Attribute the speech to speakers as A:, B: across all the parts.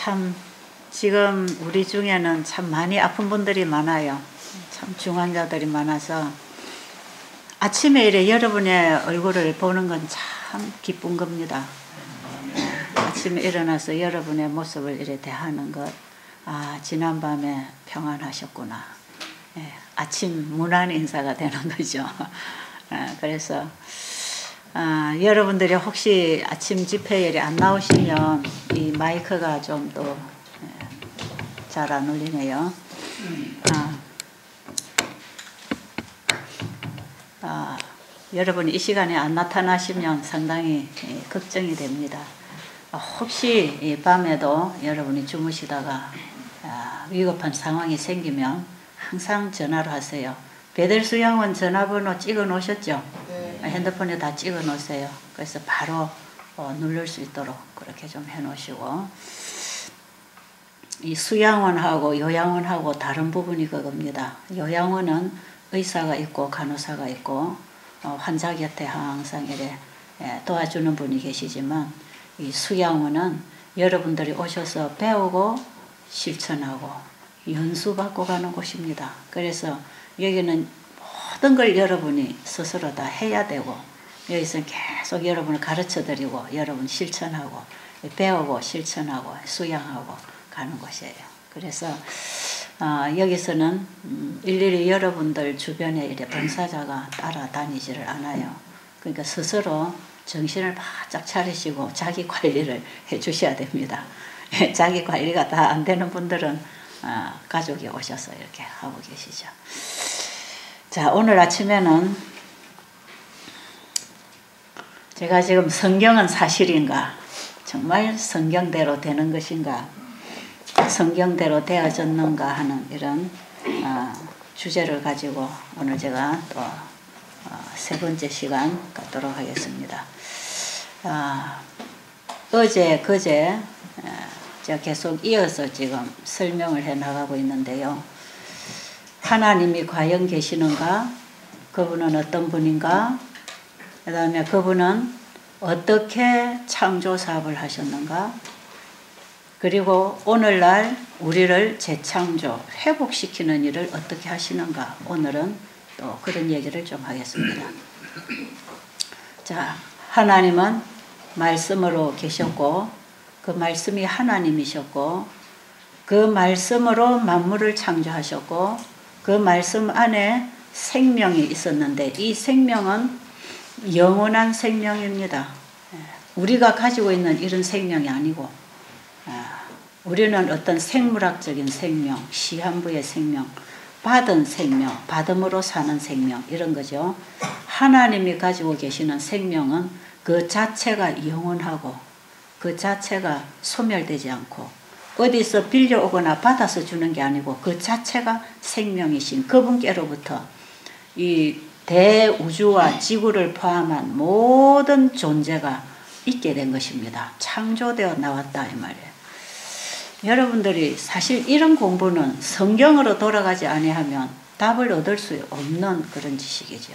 A: 참 지금 우리 중에는 참 많이 아픈 분들이 많아요. 참 중환자들이 많아서 아침에 이래 여러분의 얼굴을 보는 건 참 기쁜 겁니다. 아침에 일어나서 여러분의 모습을 이래 대하는 것, 아, 지난밤에 평안하셨구나. 예, 아침 문안 인사가 되는 거죠. 그래서 여러분들이 혹시 아침 집회에 안 나오시면 이 마이크가 좀 또 잘 안 울리네요. 여러분이 이 시간에 안 나타나시면 상당히 걱정이 됩니다. 혹시 이 밤에도 여러분이 주무시다가 위급한 상황이 생기면 항상 전화를 하세요. 베델수양원 전화번호 찍어 놓으셨죠? 네. 핸드폰에 다 찍어 놓으세요. 그래서 바로 누를 수 있도록 그렇게 좀 해 놓으시고, 이 수양원하고 요양원하고 다른 부분이 그겁니다. 요양원은 의사가 있고 간호사가 있고 환자 곁에 항상 이래 도와주는 분이 계시지만, 이 수양원은 여러분들이 오셔서 배우고 실천하고 연수받고 가는 곳입니다. 그래서 여기는 모든 걸 여러분이 스스로 다 해야 되고, 여기서 계속 여러분을 가르쳐드리고 여러분 실천하고 배우고 실천하고 수양하고 가는 곳이에요. 그래서 여기서는 일일이 여러분들 주변에 이래 봉사자가 따라다니지를 않아요. 그러니까 스스로 정신을 바짝 차리시고 자기 관리를 해 주셔야 됩니다. 자기 관리가 다 안 되는 분들은 가족이 오셔서 이렇게 하고 계시죠. 자, 오늘 아침에는 제가 지금 성경은 사실인가? 정말 성경대로 되는 것인가? 성경대로 되어졌는가 하는 이런 주제를 가지고 오늘 제가 또 세 번째 시간 갖도록 하겠습니다. 어제 그제 제가 계속 이어서 지금 설명을 해 나가고 있는데요. 하나님이 과연 계시는가? 그분은 어떤 분인가? 그 다음에 그분은 어떻게 창조 사업을 하셨는가? 그리고 오늘날 우리를 재창조, 회복시키는 일을 어떻게 하시는가? 오늘은 또 그런 얘기를 좀 하겠습니다. 자, 하나님은 말씀으로 계셨고, 그 말씀이 하나님이셨고, 그 말씀으로 만물을 창조하셨고, 그 말씀 안에 생명이 있었는데, 이 생명은 영원한 생명입니다. 우리가 가지고 있는 이런 생명이 아니고, 우리는 어떤 생물학적인 생명, 시한부의 생명, 받은 생명, 받음으로 사는 생명, 이런 거죠. 하나님이 가지고 계시는 생명은 그 자체가 영원하고 그 자체가 소멸되지 않고 어디서 빌려오거나 받아서 주는 게 아니고 그 자체가 생명이신 그분께로부터 이 대우주와 지구를 포함한 모든 존재가 있게 된 것입니다. 창조되어 나왔다 이 말이에요. 여러분들이 사실 이런 공부는 성경으로 돌아가지 아니하면 답을 얻을 수 없는 그런 지식이죠.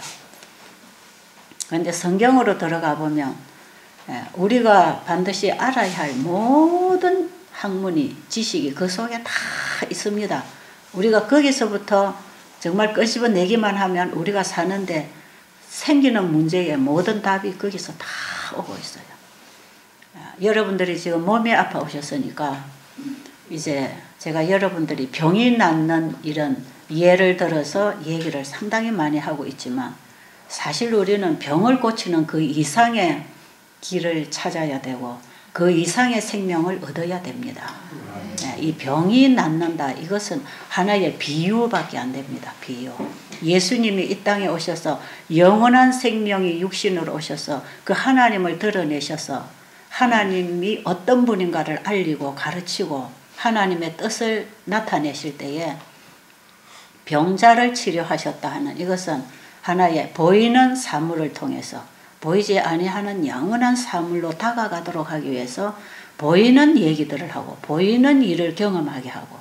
A: 그런데 성경으로 들어가 보면 우리가 반드시 알아야 할 모든 학문이 지식이 그 속에 다 있습니다. 우리가 거기서부터 정말 끄집어내기만 하면 우리가 사는데 생기는 문제의 모든 답이 거기서 다 오고 있어요. 여러분들이 지금 몸이 아파오셨으니까 이제 제가 여러분들이 병이 낫는 이런 예를 들어서 얘기를 상당히 많이 하고 있지만, 사실 우리는 병을 고치는 그 이상의 길을 찾아야 되고 그 이상의 생명을 얻어야 됩니다. 이 병이 낫는다, 이것은 하나의 비유밖에 안 됩니다. 비유. 예수님이 이 땅에 오셔서 영원한 생명이 육신으로 오셔서 그 하나님을 드러내셔서 하나님이 어떤 분인가를 알리고 가르치고 하나님의 뜻을 나타내실 때에 병자를 치료하셨다 하는 이것은 하나의 보이는 사물을 통해서 보이지 아니하는 영원한 사물로 다가가도록 하기 위해서 보이는 얘기들을 하고 보이는 일을 경험하게 하고,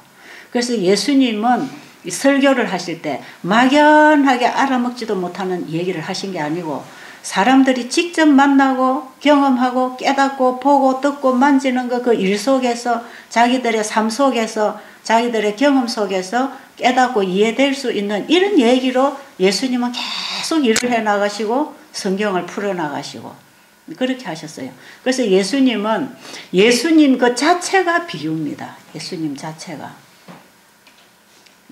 A: 그래서 예수님은 설교를 하실 때 막연하게 알아먹지도 못하는 얘기를 하신 게 아니고 사람들이 직접 만나고 경험하고 깨닫고 보고 듣고 만지는 그 일 속에서 자기들의 삶 속에서 자기들의 경험 속에서 깨닫고 이해될 수 있는 이런 얘기로 예수님은 계속 일을 해 나가시고 성경을 풀어 나가시고 그렇게 하셨어요. 그래서 예수님 그 자체가 비유입니다. 예수님 자체가.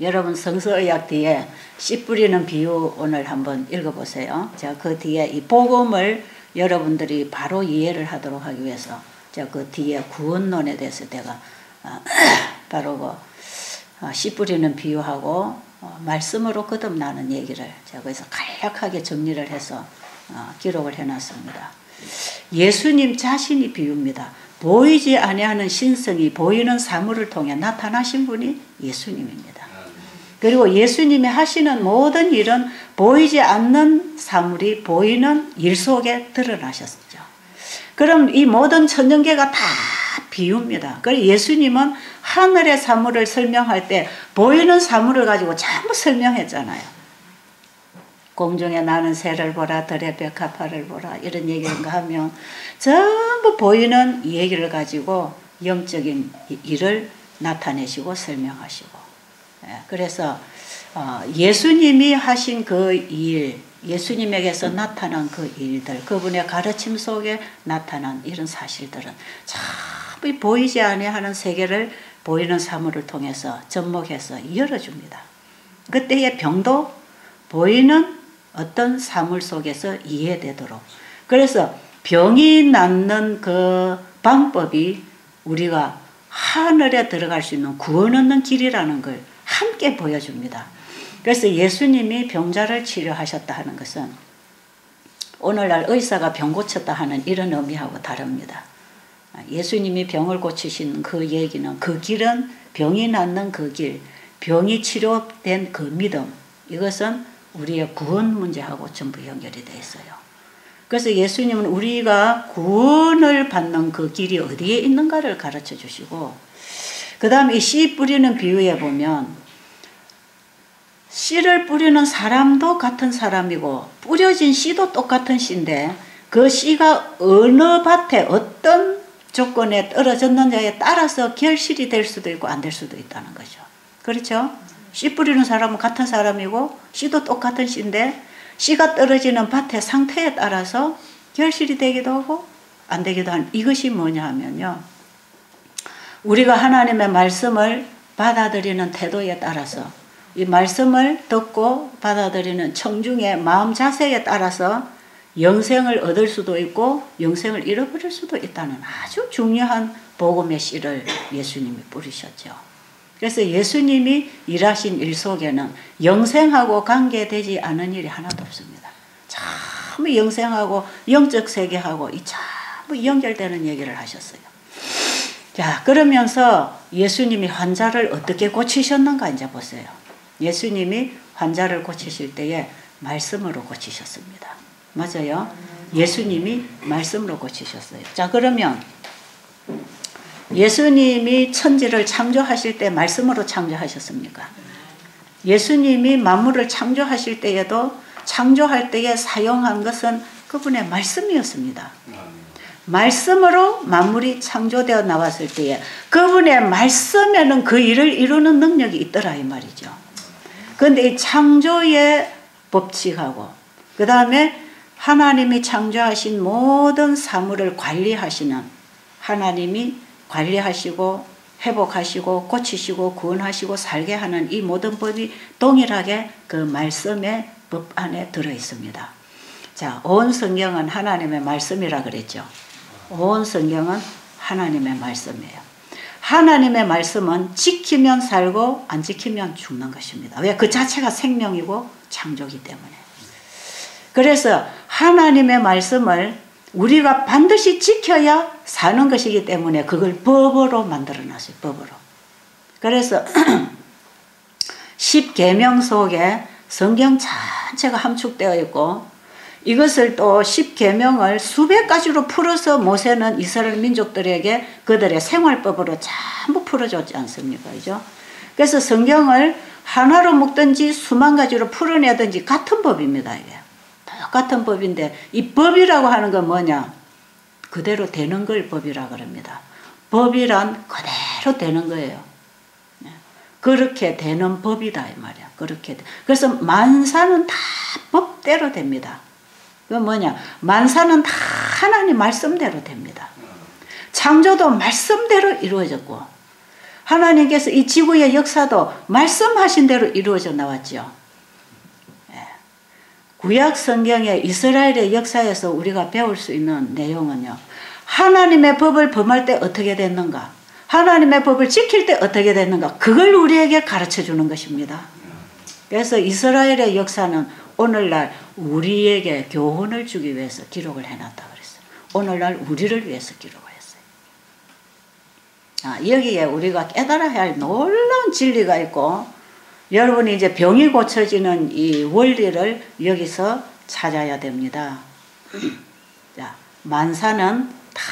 A: 여러분 성서의학 뒤에 씨 뿌리는 비유 오늘 한번 읽어보세요. 제가 그 뒤에 이 복음을 여러분들이 바로 이해를 하도록 하기 위해서 제가 그 뒤에 구원론에 대해서 제가 바로 씨 뿌리는 비유하고 말씀으로 거듭나는 얘기를 제가 거기서 간략하게 정리를 해서 기록을 해놨습니다. 예수님 자신이 비유입니다. 보이지 아니하는 신성이 보이는 사물을 통해 나타나신 분이 예수님입니다. 그리고 예수님이 하시는 모든 일은 보이지 않는 사물이 보이는 일 속에 드러나셨죠. 그럼 이 모든 천연계가 다 비유입니다. 그래서 예수님은 하늘의 사물을 설명할 때 보이는 사물을 가지고 전부 설명했잖아요. 공중에 나는 새를 보라, 들의 벽화파를 보라 이런 얘기를 하면 전부 보이는 얘기를 가지고 영적인 일을 나타내시고 설명하시고 그래서 예수님이 하신 그 일, 예수님에게서 나타난 그 일들, 그분의 가르침 속에 나타난 이런 사실들은 참 보이지 아니하는 세계를 보이는 사물을 통해서 접목해서 열어줍니다. 그때의 병도 보이는 어떤 사물 속에서 이해되도록. 그래서 병이 낫는 그 방법이 우리가 하늘에 들어갈 수 있는 구원 얻는 길이라는 걸 함께 보여줍니다. 그래서 예수님이 병자를 치료하셨다 하는 것은 오늘날 의사가 병 고쳤다 하는 이런 의미하고 다릅니다. 예수님이 병을 고치신 그 얘기는 그 길은 병이 낫는 그 길, 병이 치료된 그 믿음 이것은 우리의 구원 문제하고 전부 연결이 되어 있어요. 그래서 예수님은 우리가 구원을 받는 그 길이 어디에 있는가를 가르쳐 주시고 그 다음에 이 씨 뿌리는 비유에 보면 씨를 뿌리는 사람도 같은 사람이고 뿌려진 씨도 똑같은 씨인데 그 씨가 어느 밭에 어떤 조건에 떨어졌느냐에 따라서 결실이 될 수도 있고 안 될 수도 있다는 거죠. 그렇죠? 씨 뿌리는 사람은 같은 사람이고 씨도 똑같은 씨인데 씨가 떨어지는 밭의 상태에 따라서 결실이 되기도 하고 안 되기도 하는 이것이 뭐냐 하면요. 우리가 하나님의 말씀을 받아들이는 태도에 따라서 이 말씀을 듣고 받아들이는 청중의 마음 자세에 따라서 영생을 얻을 수도 있고 영생을 잃어버릴 수도 있다는 아주 중요한 복음의 씨를 예수님이 뿌리셨죠. 그래서 예수님이 일하신 일 속에는 영생하고 관계되지 않은 일이 하나도 없습니다. 전부 영생하고 영적 세계하고 이 전부 연결되는 얘기를 하셨어요. 자, 그러면서 예수님이 환자를 어떻게 고치셨는가 이제 보세요. 예수님이 환자를 고치실 때에 말씀으로 고치셨습니다. 맞아요? 예수님이 말씀으로 고치셨어요. 자, 그러면 예수님이 천지를 창조하실 때 말씀으로 창조하셨습니까? 예수님이 만물을 창조하실 때에도 창조할 때에 사용한 것은 그분의 말씀이었습니다. 말씀으로 만물이 창조되어 나왔을 때에 그분의 말씀에는 그 일을 이루는 능력이 있더라 이 말이죠. 그런데 이 창조의 법칙하고 그 다음에 하나님이 창조하신 모든 사물을 관리하시는 하나님이 관리하시고 회복하시고 고치시고 구원하시고 살게 하는 이 모든 법이 동일하게 그 말씀의 법 안에 들어있습니다. 자, 온 성경은 하나님의 말씀이라 그랬죠. 온 성경은 하나님의 말씀이에요. 하나님의 말씀은 지키면 살고 안 지키면 죽는 것입니다. 왜? 그 자체가 생명이고 창조기 때문에. 그래서 하나님의 말씀을 우리가 반드시 지켜야 사는 것이기 때문에 그걸 법으로 만들어놨어요. 법으로. 그래서 10계명 속에 성경 전체가 함축되어 있고 이것을 또 10계명을 수백 가지로 풀어서 모세는 이스라엘 민족들에게 그들의 생활법으로 전부 풀어줬지 않습니까? 그죠? 그래서 성경을 하나로 묶든지 수만 가지로 풀어내든지 같은 법입니다. 이게. 똑같은 법인데 이 법이라고 하는 건 뭐냐? 그대로 되는 걸 법이라 그럽니다. 법이란 그대로 되는 거예요. 그렇게 되는 법이다 이 말이야. 그렇게. 그래서 만사는 다 법대로 됩니다. 그 뭐냐? 만사는 다 하나님 말씀대로 됩니다. 창조도 말씀대로 이루어졌고 하나님께서 이 지구의 역사도 말씀하신 대로 이루어져 나왔죠. 구약 성경의 이스라엘의 역사에서 우리가 배울 수 있는 내용은요. 하나님의 법을 범할 때 어떻게 됐는가? 하나님의 법을 지킬 때 어떻게 됐는가? 그걸 우리에게 가르쳐 주는 것입니다. 그래서 이스라엘의 역사는 오늘날 우리에게 교훈을 주기 위해서 기록을 해놨다 그랬어요. 오늘날 우리를 위해서 기록을 했어요. 여기에 우리가 깨달아야 할 놀라운 진리가 있고 여러분이 이제 병이 고쳐지는 이 원리를 여기서 찾아야 됩니다. 자, 만사는 다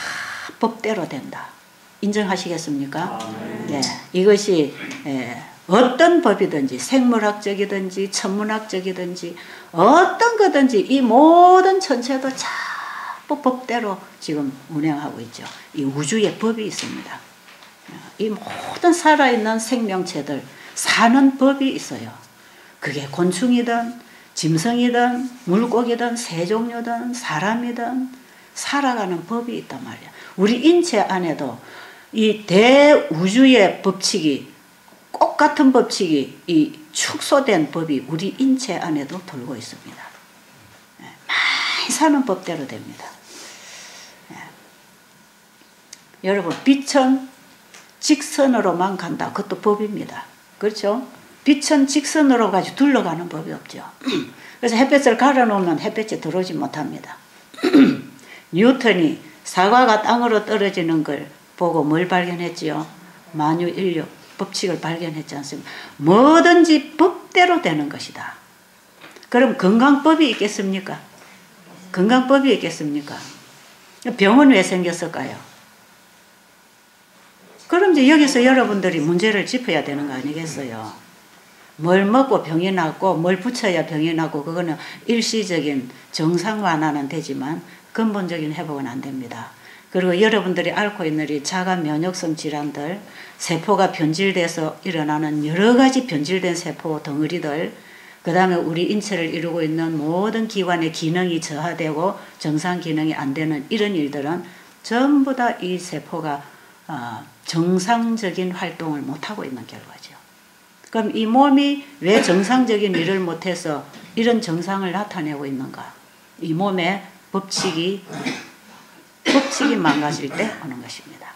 A: 법대로 된다. 인정하시겠습니까? 네, 이것이 어떤 법이든지 생물학적이든지 천문학적이든지 어떤 거든지 이 모든 전체도 전부 법대로 지금 운행하고 있죠. 이 우주의 법이 있습니다. 이 모든 살아있는 생명체들 사는 법이 있어요. 그게 곤충이든 짐승이든 물고기든 새종류든 사람이든 살아가는 법이 있단 말이야. 우리 인체 안에도 이 대우주의 법칙이 꼭 같은 법칙이 이 축소된 법이 우리 인체 안에도 돌고 있습니다. 많이 사는 법대로 됩니다. 여러분 빛은 직선으로만 간다. 그것도 법입니다. 그렇죠? 빛은 직선으로 가지고 둘러가는 법이 없죠. 그래서 햇볕을 가려놓으면 햇볕이 들어오지 못합니다. 뉴턴이 사과가 땅으로 떨어지는 걸 보고 뭘 발견했지요? 만유인력 법칙을 발견했지 않습니까? 뭐든지 법대로 되는 것이다. 그럼 건강법이 있겠습니까? 건강법이 있겠습니까? 병은 왜 생겼을까요? 그럼 이제 여기서 여러분들이 문제를 짚어야 되는 거 아니겠어요? 뭘 먹고 병이 났고 뭘 붙여야 병이 나고 그거는 일시적인 정상 완화는 되지만 근본적인 회복은 안 됩니다. 그리고 여러분들이 앓고 있는 이 자가 면역성 질환들, 세포가 변질돼서 일어나는 여러 가지 변질된 세포 덩어리들, 그 다음에 우리 인체를 이루고 있는 모든 기관의 기능이 저하되고 정상 기능이 안 되는 이런 일들은 전부 다 이 세포가 정상적인 활동을 못하고 있는 결과죠. 그럼 이 몸이 왜 정상적인 일을 못해서 이런 정상을 나타내고 있는가? 이 몸의 법칙이 망가질 때 오는 것입니다.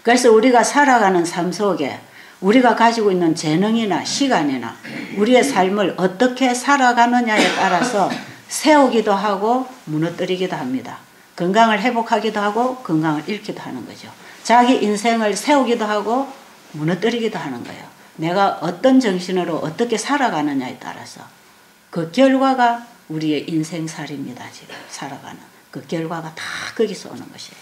A: 그래서 우리가 살아가는 삶 속에 우리가 가지고 있는 재능이나 시간이나 우리의 삶을 어떻게 살아가느냐에 따라서 세우기도 하고 무너뜨리기도 합니다. 건강을 회복하기도 하고 건강을 잃기도 하는 거죠. 자기 인생을 세우기도 하고 무너뜨리기도 하는 거예요. 내가 어떤 정신으로 어떻게 살아가느냐에 따라서 그 결과가 우리의 인생살입니다. 지금 살아가는 그 결과가 다 거기서 오는 것이에요.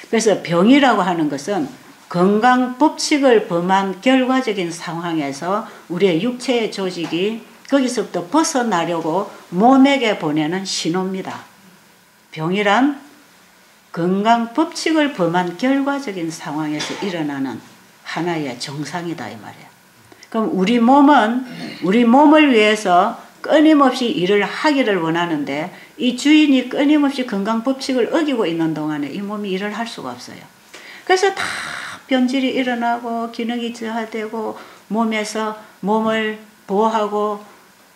A: 그래서 병이라고 하는 것은 건강 법칙을 범한 결과적인 상황에서 우리의 육체의 조직이 거기서부터 벗어나려고 몸에게 보내는 신호입니다. 병이란 건강 법칙을 범한 결과적인 상황에서 일어나는 하나의 정상이다 이 말이에요. 그럼 우리 몸을 위해서 끊임없이 일을 하기를 원하는데 이 주인이 끊임없이 건강 법칙을 어기고 있는 동안에 이 몸이 일을 할 수가 없어요. 그래서 다 변질이 일어나고 기능이 저하되고 몸에서 몸을 보호하고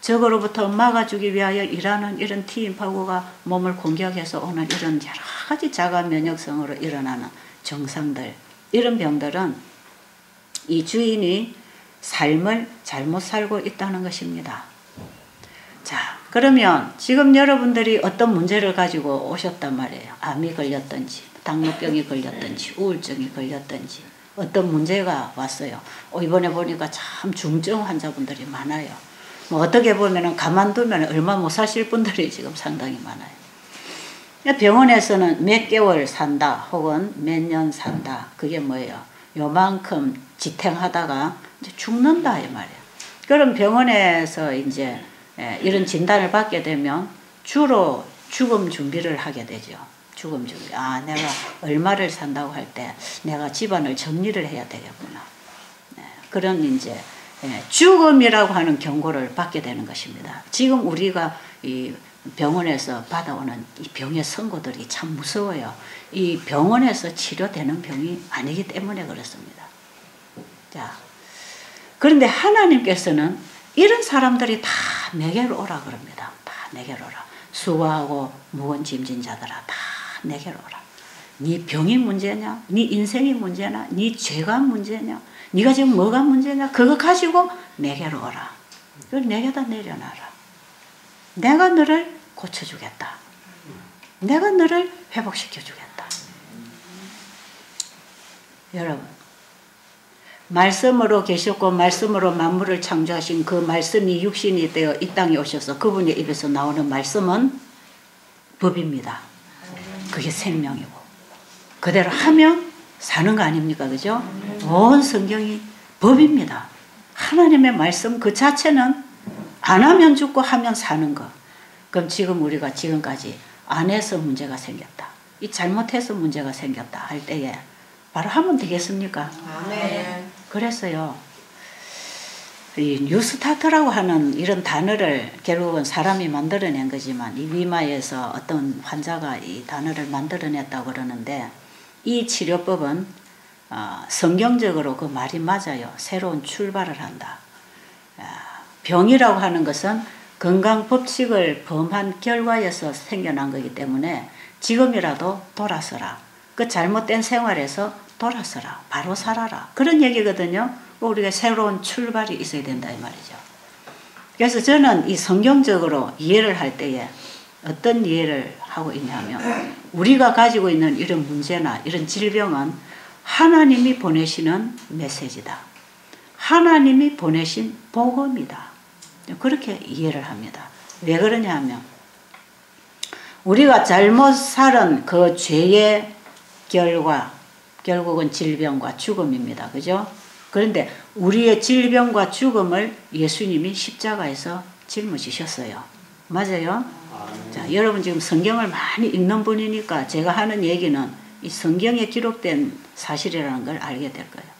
A: 적으로부터 막아주기 위하여 일하는 이런 T인파구가 몸을 공격해서 오는 이런 여러 가지 자가 면역성으로 일어나는 증상들, 이런 병들은 이 주인이 삶을 잘못 살고 있다는 것입니다. 자, 그러면 지금 여러분들이 어떤 문제를 가지고 오셨단 말이에요. 암이 걸렸든지 당뇨병이 걸렸든지 우울증이 걸렸든지 어떤 문제가 왔어요. 이번에 보니까 참 중증 환자분들이 많아요. 뭐 어떻게 보면 가만두면 얼마 못 사실 분들이 지금 상당히 많아요. 병원에서는 몇 개월 산다 혹은 몇 년 산다. 그게 뭐예요? 요만큼 지탱하다가 이제 죽는다 이 말이에요. 그럼 병원에서 이제 이런 진단을 받게 되면 주로 죽음 준비를 하게 되죠. 죽음 준비. 아, 내가 얼마를 산다고 할 때 내가 집안을 정리를 해야 되겠구나. 네, 그런 이제 죽음이라고 하는 경고를 받게 되는 것입니다. 지금 우리가 이 병원에서 받아오는 이 병의 선고들이 참 무서워요. 이 병원에서 치료되는 병이 아니기 때문에 그렇습니다. 자, 그런데 하나님께서는 이런 사람들이 다 내게로 오라 그럽니다. 다 내게로 오라. 수고하고 무거운 짐진 자들아, 다 내게로 오라. 네 병이 문제냐? 네 인생이 문제냐? 네 죄가 문제냐? 네가 지금 뭐가 문제냐? 그거 가지고 내게로 오라. 그걸 내게다 내려놔라. 내가 너를 고쳐주겠다. 내가 너를 회복시켜주겠다. 여러분, 말씀으로 계셨고 말씀으로 만물을 창조하신 그 말씀이 육신이 되어 이 땅에 오셔서 그분의 입에서 나오는 말씀은 법입니다. 그게 생명이고 그대로 하면 사는 거 아닙니까? 그죠? 온 성경이 법입니다. 하나님의 말씀 그 자체는 안 하면 죽고 하면 사는 거. 그럼 지금 우리가 지금까지 안 해서 문제가 생겼다. 이 잘못해서 문제가 생겼다 할 때에 바로 하면 되겠습니까?
B: 네.
A: 그래서요. 이 뉴스타트라고 하는 이런 단어를 결국은 사람이 만들어낸 거지만 이 위마에서 어떤 환자가 이 단어를 만들어냈다고 그러는데 이 치료법은 성경적으로 그 말이 맞아요. 새로운 출발을 한다. 병이라고 하는 것은 건강 법칙을 범한 결과에서 생겨난 거기 때문에 지금이라도 돌아서라. 그 잘못된 생활에서 돌아서라. 바로 살아라. 그런 얘기거든요. 우리가 새로운 출발이 있어야 된다 이 말이죠. 그래서 저는 이 성경적으로 이해를 할 때에 어떤 이해를 하고 있냐면 우리가 가지고 있는 이런 문제나 이런 질병은 하나님이 보내시는 메시지다. 하나님이 보내신 복음이다. 그렇게 이해를 합니다. 왜 그러냐 하면 우리가 잘못 살은 그 죄의 결과 결국은 질병과 죽음입니다. 그죠? 그런데 우리의 질병과 죽음을 예수님이 십자가에서 짊어지셨어요. 맞아요? 자, 여러분 지금 성경을 많이 읽는 분이니까 제가 하는 얘기는 이 성경에 기록된 사실이라는 걸 알게 될 거예요.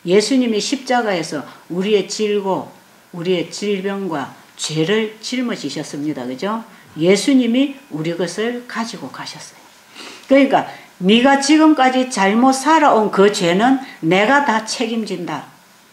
A: 예수님이 십자가에서 우리의 질고 우리의 질병과 죄를 짊어지셨습니다. 그죠? 예수님이 우리 것을 가지고 가셨어요. 그러니까 네가 지금까지 잘못 살아온 그 죄는 내가 다 책임진다.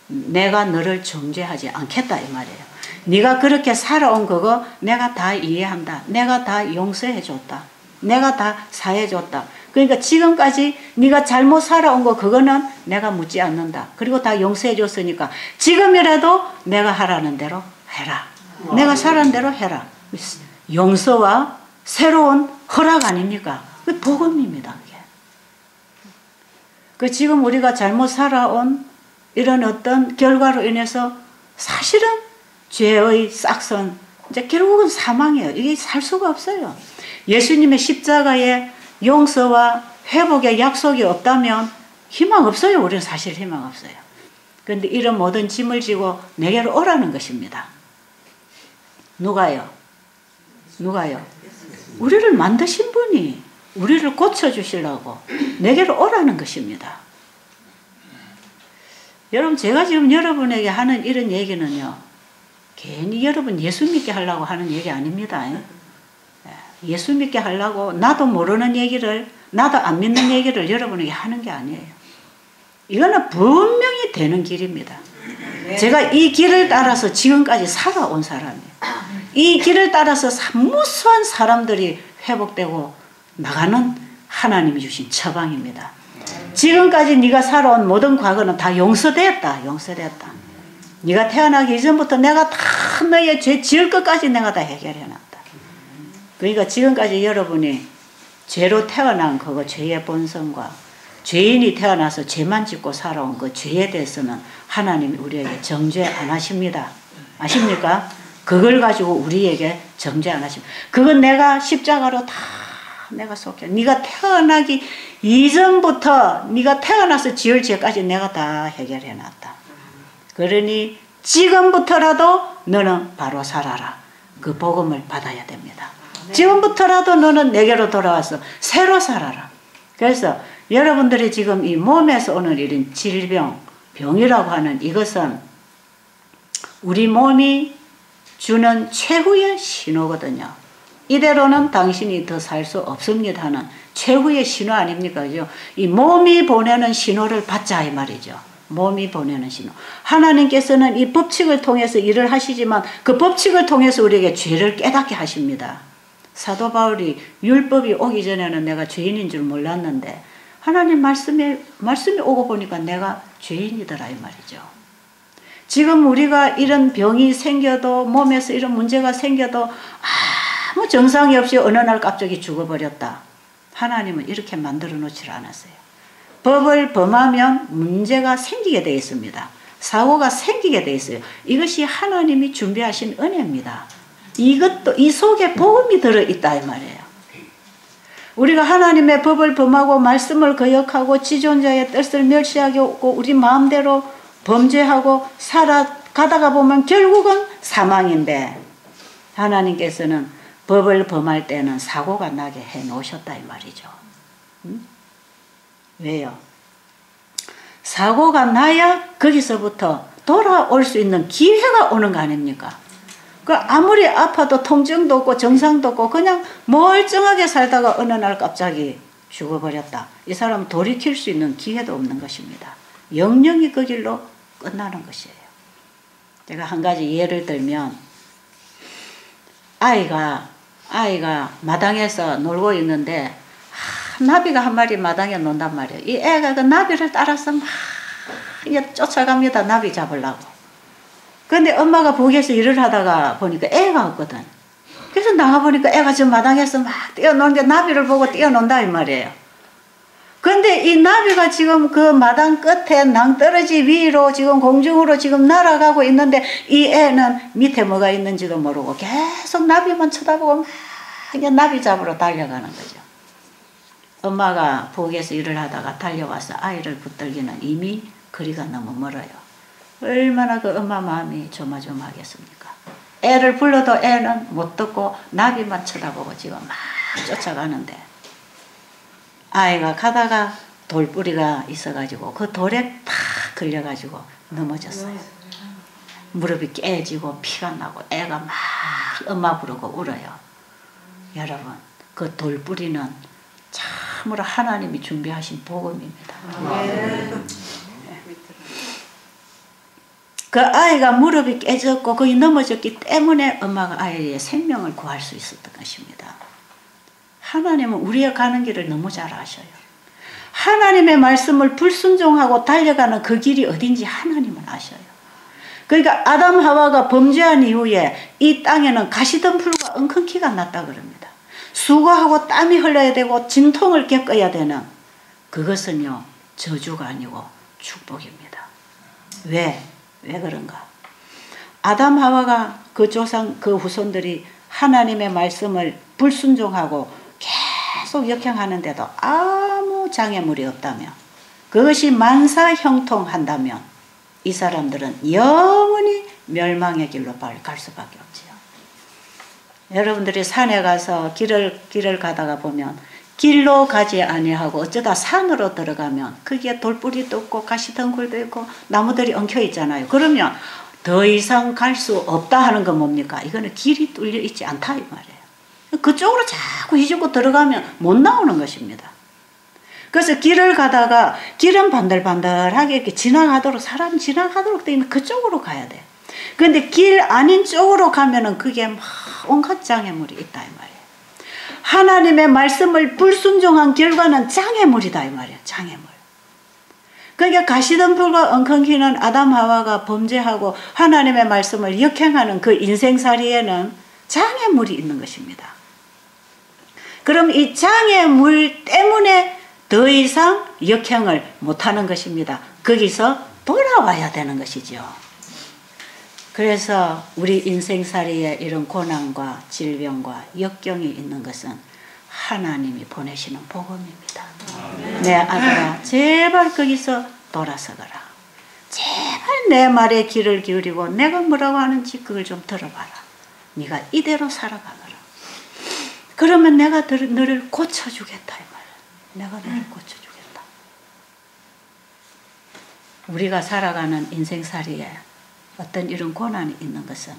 A: 내가 너를 정죄하지 않겠다 이 말이에요. 네가 그렇게 살아온 그거 내가 다 이해한다. 내가 다 용서해줬다. 내가 다 사해줬다. 그러니까 지금까지 네가 잘못 살아온 거 그거는 내가 묻지 않는다. 그리고 다 용서해줬으니까 지금이라도 내가 하라는 대로 해라. 내가 살아는 대로 해라. 용서와 새로운 허락 아닙니까? 그 복음입니다. 그게. 그 지금 우리가 잘못 살아온 이런 어떤 결과로 인해서 사실은 죄의 싹선 이제 결국은 사망이에요. 이게 살 수가 없어요. 예수님의 십자가에 용서와 회복의 약속이 없다면 희망 없어요. 우리는 사실 희망 없어요. 그런데 이런 모든 짐을 지고 내게로 오라는 것입니다. 누가요? 누가요? 우리를 만드신 분이 우리를 고쳐주시려고 내게로 오라는 것입니다. 여러분 제가 지금 여러분에게 하는 이런 얘기는요. 괜히 여러분 예수 믿게 하려고 하는 얘기 아닙니다. 예수 믿게 하려고 나도 모르는 얘기를 나도 안 믿는 얘기를 여러분에게 하는 게 아니에요. 이거는 분명히 되는 길입니다. 제가 이 길을 따라서 지금까지 살아온 사람이에요. 이 길을 따라서 무수한 사람들이 회복되고 나가는 하나님이 주신 처방입니다. 지금까지 네가 살아온 모든 과거는 다 용서됐다. 용서됐다. 네가 태어나기 이전부터 내가 다 너의 죄 지을 것까지 내가 다 해결해놨다. 그러니까 지금까지 여러분이 죄로 태어난 그거 죄의 본성과 죄인이 태어나서 죄만 짓고 살아온 그 죄에 대해서는 하나님이 우리에게 정죄 안 하십니다. 아십니까? 그걸 가지고 우리에게 정죄 안 하십니다. 그건 내가 십자가로 다 내가 속해. 네가 태어나기 이전부터 네가 태어나서 지을 죄까지 내가 다 해결해놨다. 그러니 지금부터라도 너는 바로 살아라. 그 복음을 받아야 됩니다. 지금부터라도 너는 내게로 돌아와서 새로 살아라. 그래서 여러분들이 지금 이 몸에서 오는 이런 질병, 병이라고 하는 이것은 우리 몸이 주는 최후의 신호거든요. 이대로는 당신이 더 살 수 없습니다 하는 최후의 신호 아닙니까? 그죠? 이 몸이 보내는 신호를 받자 이 말이죠. 몸이 보내는 신호. 하나님께서는 이 법칙을 통해서 일을 하시지만 그 법칙을 통해서 우리에게 죄를 깨닫게 하십니다. 사도 바울이 율법이 오기 전에는 내가 죄인인 줄 몰랐는데 하나님 말씀이 오고 보니까 내가 죄인이더라 이 말이죠. 지금 우리가 이런 병이 생겨도 몸에서 이런 문제가 생겨도 아무 정상이 없이 어느 날 갑자기 죽어버렸다. 하나님은 이렇게 만들어 놓지 않았어요. 법을 범하면 문제가 생기게 되어 있습니다. 사고가 생기게 되어 있어요. 이것이 하나님이 준비하신 은혜입니다. 이것도 이 속에 복음이 들어있다 이 말이에요. 우리가 하나님의 법을 범하고 말씀을 거역하고 지존자의 뜻을 멸시하고 우리 마음대로 범죄하고 살아가다가 보면 결국은 사망인데 하나님께서는 법을 범할 때는 사고가 나게 해 놓으셨다 이 말이죠. 왜요? 사고가 나야 거기서부터 돌아올 수 있는 기회가 오는 거 아닙니까? 그 아무리 아파도 통증도 없고 정상도 없고 그냥 멀쩡하게 살다가 어느 날 갑자기 죽어버렸다. 이 사람은 돌이킬 수 있는 기회도 없는 것입니다. 영영이 그 길로 끝나는 것이에요. 제가 한 가지 예를 들면 아이가 마당에서 놀고 있는데 나비가 한 마리 마당에 논단 말이에요. 이 애가 그 나비를 따라서 막 쫓아갑니다. 나비 잡으려고. 근데 엄마가 부엌에서 일을 하다가 보니까 애가 없거든. 그래서 나가보니까 애가 지금 마당에서 막 뛰어노는데 나비를 보고 뛰어논다 이 말이에요. 근데 이 나비가 지금 그 마당 끝에 낭떠러지 위로 지금 공중으로 지금 날아가고 있는데 이 애는 밑에 뭐가 있는지도 모르고 계속 나비만 쳐다보고 막 그냥 나비 잡으러 달려가는 거죠. 엄마가 부엌에서 일을 하다가 달려와서 아이를 붙들기는 이미 거리가 너무 멀어요. 얼마나 그 엄마 마음이 조마조마하겠습니까? 애를 불러도 애는 못 듣고 나비만 쳐다보고 지금 막 쫓아가는데 아이가 가다가 돌뿌리가 있어가지고 그 돌에 탁 걸려가지고 넘어졌어요. 무릎이 깨지고 피가 나고 애가 막 엄마 부르고 울어요. 여러분 그 돌뿌리는 참으로 하나님이 준비하신 복음입니다. 그 아이가 무릎이 깨졌고 거기 넘어졌기 때문에 엄마가 아이의 생명을 구할 수 있었던 것입니다. 하나님은 우리가 가는 길을 너무 잘 아셔요. 하나님의 말씀을 불순종하고 달려가는 그 길이 어딘지 하나님은 아셔요. 그러니까 아담 하와가 범죄한 이후에 이 땅에는 가시덤불과 엉겅퀴가 났다 그럽니다. 수고하고 땀이 흘러야 되고 진통을 겪어야 되는 그것은요 저주가 아니고 축복입니다. 왜 그런가? 아담 하와가 그 조상 그 후손들이 하나님의 말씀을 불순종하고 계속 역행하는데도 아무 장애물이 없다면 그것이 만사형통한다면 이 사람들은 영원히 멸망의 길로 갈 수밖에 없지요. 여러분들이 산에 가서 길을 가다가 보면 길로 가지 아니하고 어쩌다 산으로 들어가면 거기에 돌뿌리도 있고 가시덩굴도 있고 나무들이 엉켜 있잖아요. 그러면 더 이상 갈 수 없다 하는 건 뭡니까? 이거는 길이 뚫려 있지 않다 이 말이에요. 그쪽으로 자꾸 휘젓고 들어가면 못 나오는 것입니다. 그래서 길을 가다가 길은 반들반들하게 이렇게 지나가도록 사람 지나가도록 되어 있는 그쪽으로 가야 돼. 그런데 길 아닌 쪽으로 가면은 그게 막 온갖 장애물이 있다 이 말이에요. 하나님의 말씀을 불순종한 결과는 장애물이다 이 말이에요. 장애물. 그러니까 가시덤불과 엉겅퀴는 아담 하와가 범죄하고 하나님의 말씀을 역행하는 그 인생살이에는 장애물이 있는 것입니다. 그럼 이 장애물 때문에 더 이상 역행을 못하는 것입니다. 거기서 돌아와야 되는 것이죠. 그래서 우리 인생살이에 이런 고난과 질병과 역경이 있는 것은 하나님이 보내시는 복음입니다. 내 아들아 제발 거기서 돌아서거라. 제발 내 말에 귀를 기울이고 내가 뭐라고 하는지 그걸 좀 들어봐라. 네가 이대로 살아가거라. 그러면 내가 너를 고쳐주겠다 이 말이야. 내가 너를 고쳐주겠다. 우리가 살아가는 인생살이에 어떤 이런 고난이 있는 것은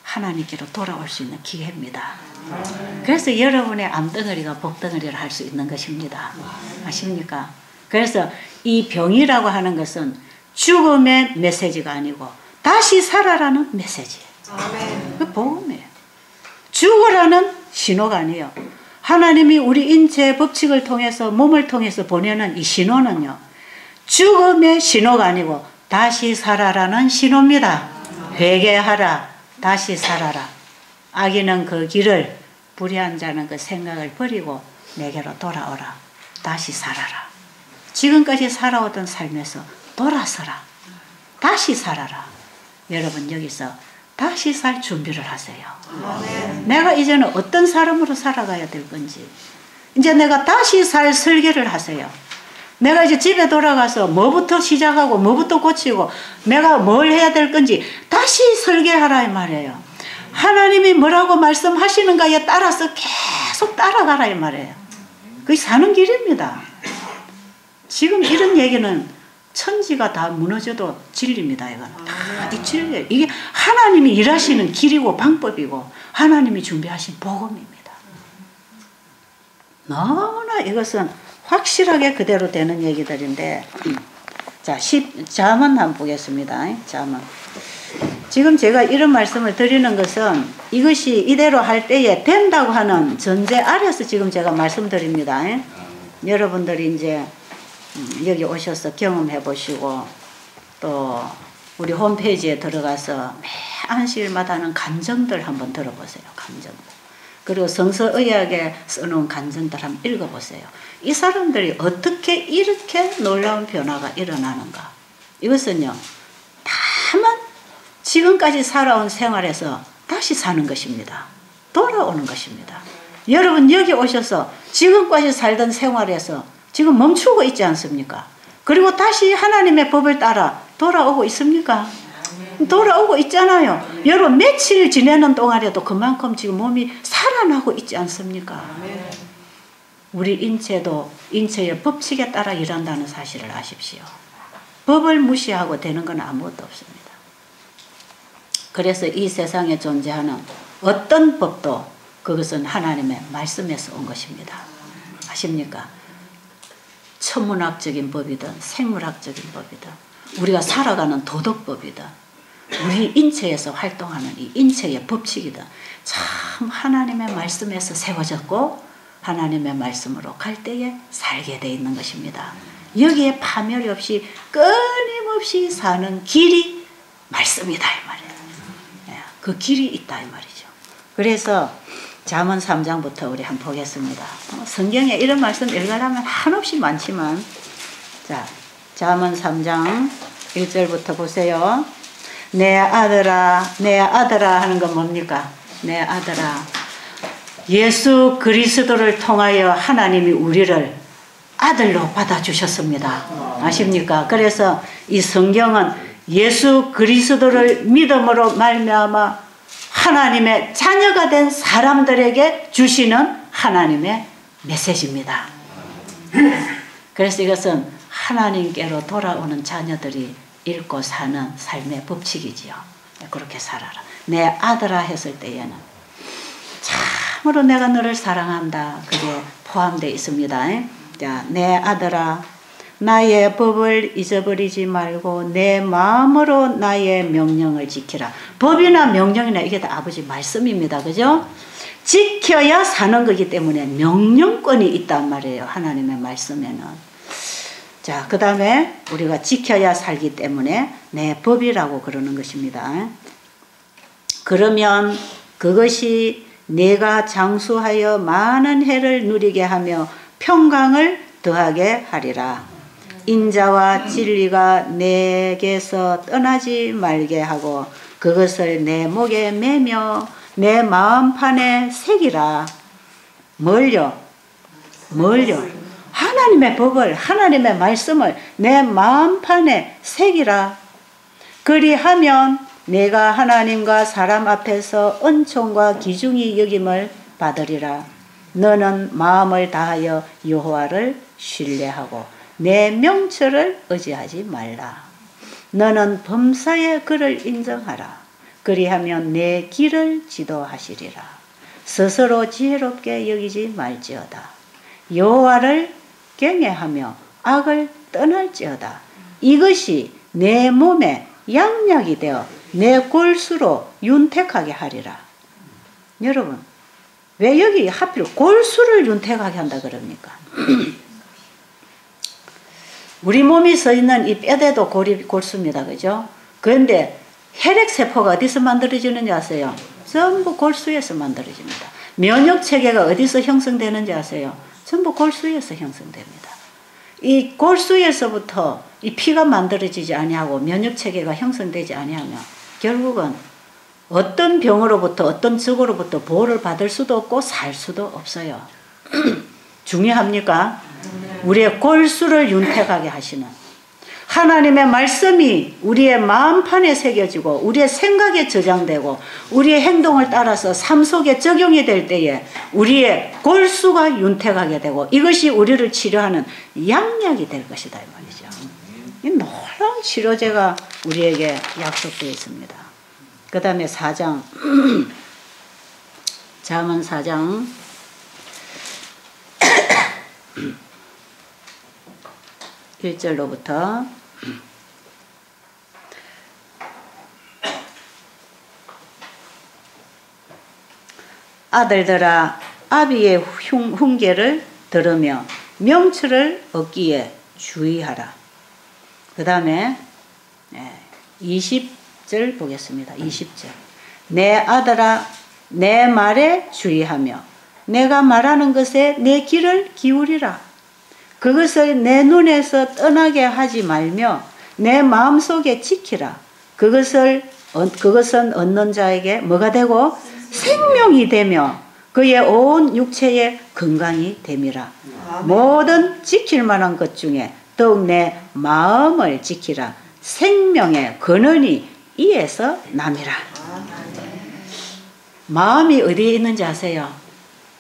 A: 하나님께로 돌아올 수 있는 기회입니다. 그래서 여러분의 암덩어리가 복덩어리를 할 수 있는 것입니다. 아십니까? 그래서 이 병이라고 하는 것은 죽음의 메시지가 아니고 다시 살아라는 메시지예요. 그 복음이에요. 죽으라는 신호가 아니에요. 하나님이 우리 인체의 법칙을 통해서 몸을 통해서 보내는 이 신호는요. 죽음의 신호가 아니고 다시 살아라는 신호입니다. 회개하라. 다시 살아라. 악인은 그 길을 불의한 자는 그 생각을 버리고 내게로 돌아오라. 다시 살아라. 지금까지 살아오던 삶에서 돌아서라. 다시 살아라. 여러분 여기서 다시 살 준비를 하세요. 내가 이제는 어떤 사람으로 살아가야 될 건지 이제 내가 다시 살 설계를 하세요. 내가 이제 집에 돌아가서 뭐부터 시작하고 뭐부터 고치고 내가 뭘 해야 될 건지 다시 설계하라 이 말이에요. 하나님이 뭐라고 말씀하시는가에 따라서 계속 따라가라 이 말이에요. 그게 사는 길입니다. 지금 이런 얘기는 천지가 다 무너져도 진리입니다. 이거는 다 이 진리예요. 이게 하나님이 일하시는 길이고 방법이고 하나님이 준비하신 복음입니다. 너무나 이것은 확실하게 그대로 되는 얘기들인데 자, 잠언 한번 보겠습니다. 잠언. 지금 제가 이런 말씀을 드리는 것은 이것이 이대로 할 때에 된다고 하는 전제 아래서 지금 제가 말씀드립니다. 여러분들이 이제 여기 오셔서 경험해 보시고 또 우리 홈페이지에 들어가서 매 안식일마다 하는 간증들 한번 들어보세요. 간증들. 그리고 성서의학에 써놓은 간증들 한번 읽어보세요. 이 사람들이 어떻게 이렇게 놀라운 변화가 일어나는가. 이것은요. 다만 지금까지 살아온 생활에서 다시 사는 것입니다. 돌아오는 것입니다. 여러분 여기 오셔서 지금까지 살던 생활에서 지금 멈추고 있지 않습니까? 그리고 다시 하나님의 법을 따라 돌아오고 있습니까? 돌아오고 있잖아요. 여러분 며칠 지내는 동안에도 그만큼 지금 몸이 살아나고 있지 않습니까? 우리 인체도 인체의 법칙에 따라 일한다는 사실을 아십시오. 법을 무시하고 되는 건 아무것도 없습니다. 그래서 이 세상에 존재하는 어떤 법도 그것은 하나님의 말씀에서 온 것입니다. 아십니까? 천문학적인 법이든 생물학적인 법이든 우리가 살아가는 도덕법이든 우리 인체에서 활동하는 이 인체의 법칙이든 참 하나님의 말씀에서 세워졌고 하나님의 말씀으로 갈 때에 살게 되어 있는 것입니다. 여기에 파멸이 없이 끊임없이 사는 길이 말씀이다 이 말이에요. 그 길이 있다 이 말이죠. 그래서 잠언 3장부터 우리 한번 보겠습니다. 성경에 이런 말씀 읽으려면 한없이 많지만 자, 잠언 3장 1절부터 보세요. 내 아들아 내 아들아 하는 건 뭡니까? 내 아들아 예수 그리스도를 통하여 하나님이 우리를 아들로 받아주셨습니다. 아십니까? 그래서 이 성경은 예수 그리스도를 믿음으로 말미암아 하나님의 자녀가 된 사람들에게 주시는 하나님의 메시지입니다. 그래서 이것은 하나님께로 돌아오는 자녀들이 읽고 사는 삶의 법칙이지요. 그렇게 살아라. 내 아들아 했을 때에는 참으로 내가 너를 사랑한다. 그게 포함되어 있습니다. 자, 내 아들아 나의 법을 잊어버리지 말고 내 마음으로 나의 명령을 지키라. 법이나 명령이나 이게 다 아버지 말씀입니다. 그죠? 지켜야 사는 거기 때문에 명령권이 있단 말이에요. 하나님의 말씀에는. 자, 그 다음에 우리가 지켜야 살기 때문에 내 법이라고 그러는 것입니다. 그러면 그것이 내가 장수하여 많은 해를 누리게 하며 평강을 더하게 하리라. 인자와 진리가 내게서 떠나지 말게 하고 그것을 내 목에 매며 내 마음판에 새기라. 뭘요? 하나님의 법을 하나님의 말씀을 내 마음판에 새기라. 그리하면 내가 하나님과 사람 앞에서 은총과 기중이 여김을 받으리라. 너는 마음을 다하여 여호와를 신뢰하고 내 명철을 의지하지 말라. 너는 범사의 그를 인정하라. 그리하면 내 길을 지도하시리라. 스스로 지혜롭게 여기지 말지어다. 여호와를 경외하며 악을 떠날지어다. 이것이 내 몸에 양약이 되어 내 골수로 윤택하게 하리라. 여러분, 왜 여기 하필 골수를 윤택하게 한다 그럽니까? 우리 몸이 서 있는 이 뼈대도 골수입니다. 그죠? 그런데 혈액세포가 어디서 만들어지는지 아세요? 전부 골수에서 만들어집니다. 면역체계가 어디서 형성되는지 아세요? 전부 골수에서 형성됩니다. 이 골수에서부터 이 피가 만들어지지 아니하고 면역체계가 형성되지 아니하면 결국은 어떤 병으로부터 어떤 적으로부터 보호를 받을 수도 없고 살 수도 없어요. 중요합니까? 우리의 골수를 윤택하게 하시는 하나님의 말씀이 우리의 마음판에 새겨지고 우리의 생각에 저장되고 우리의 행동을 따라서 삶 속에 적용이 될 때에 우리의 골수가 윤택하게 되고 이것이 우리를 치료하는 양약이 될 것이다 이 말이죠. 이 놀라운 치료제가 우리에게 약속되어 있습니다. 그 다음에 4장 잠언 4장 1절로부터 아들들아 아비의 훈계를 들으며 명철을 얻기에 주의하라. 그 다음에 20절 보겠습니다. 20절 내 아들아 내 말에 주의하며 내가 말하는 것에 내 귀를 기울이라. 그것을 내 눈에서 떠나게 하지 말며 내 마음속에 지키라. 그것은 얻는 자에게 뭐가 되고 생명이 되며 그의 온 육체에 건강이 됨이라. 모든 지킬 만한 것 중에 더욱 내 마음을 지키라. 생명의 근원이 이에서 남이라. 마음이 어디에 있는지 아세요?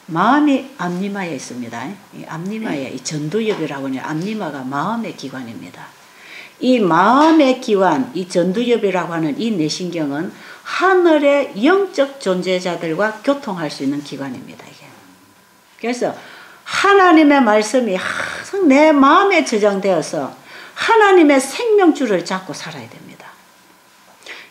A: 마음이 앞니마에 있습니다. 이 앞니마에 이 전두엽이라고 하는 앞니마가 마음의 기관입니다. 이 마음의 기관, 이 전두엽이라고 하는 이 내신경은 하늘의 영적 존재자들과 교통할 수 있는 기관입니다. 이게. 그래서 하나님의 말씀이 항상 내 마음에 저장되어서 하나님의 생명줄을 잡고 살아야 됩니다.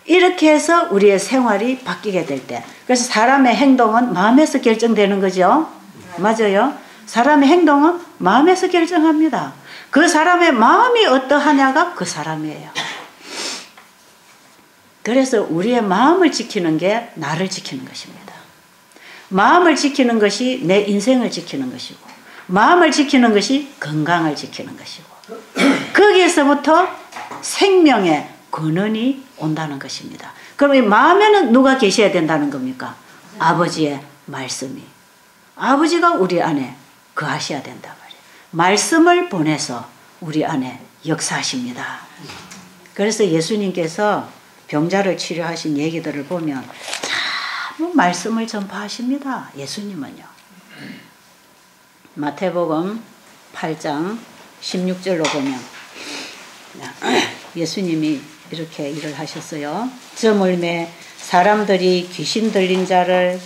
A: 이렇게 해서 우리의 생활이 바뀌게 될 때, 그래서 사람의 행동은 마음에서 결정되는 거죠. 맞아요. 사람의 행동은 마음에서 결정합니다. 그 사람의 마음이 어떠하냐가 그 사람이에요. 그래서 우리의 마음을 지키는 게 나를 지키는 것입니다. 마음을 지키는 것이 내 인생을 지키는 것이고, 마음을 지키는 것이 건강을 지키는 것이고, 거기에서부터 생명의 근원이 온다는 것입니다. 그럼 이 마음에는 누가 계셔야 된다는 겁니까? 아버지의 말씀이. 아버지가 우리 안에 거하셔야 된단 말이에요. 말씀을 보내서 우리 안에 역사하십니다. 그래서 예수님께서 병자를 치료하신 얘기들을 보면 참 말씀을 전파하십니다. 예수님은요. 마태복음 8장 16절로 보면 예수님이 이렇게 일을 하셨어요. 저물매 사람들이 귀신 들린 자를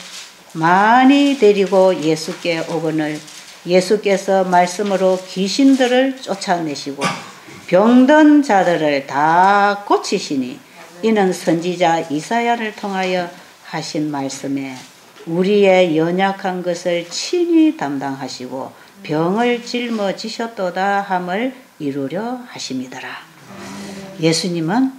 A: 많이 데리고 예수께 오거늘 예수께서 말씀으로 귀신들을 쫓아내시고 병든 자들을 다 고치시니 이는 선지자 이사야를 통하여 하신 말씀에 우리의 연약한 것을 친히 담당하시고 병을 짊어지셨도다 함을 이루려 하심이더라. 예수님은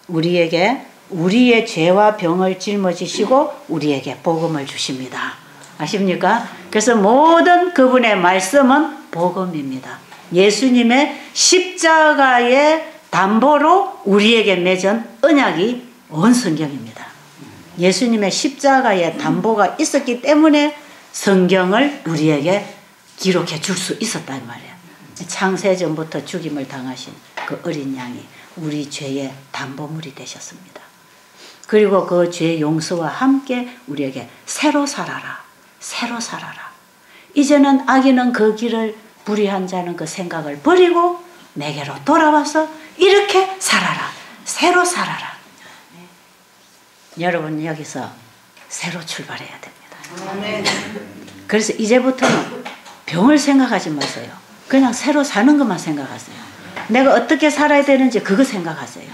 A: 우리에게 우리의 죄와 병을 짊어지시고 우리에게 복음을 주십니다. 아십니까? 그래서 모든 그분의 말씀은 복음입니다. 예수님의 십자가의 담보로 우리에게 맺은 언약이 온 성경입니다. 예수님의 십자가의 담보가 있었기 때문에 성경을 우리에게 기록해 줄 수 있었단 말이에요. 창세전부터 죽임을 당하신 그 어린 양이 우리 죄의 담보물이 되셨습니다. 그리고 그 죄 용서와 함께 우리에게 새로 살아라, 새로 살아라. 이제는 악인은 그 길을 불의한 자는 그 생각을 버리고 내게로 돌아와서 이렇게 살아라. 새로 살아라. 여러분 여기서 새로 출발해야 됩니다. 그래서 이제부터는 병을 생각하지 마세요. 그냥 새로 사는 것만 생각하세요. 내가 어떻게 살아야 되는지 그거 생각하세요.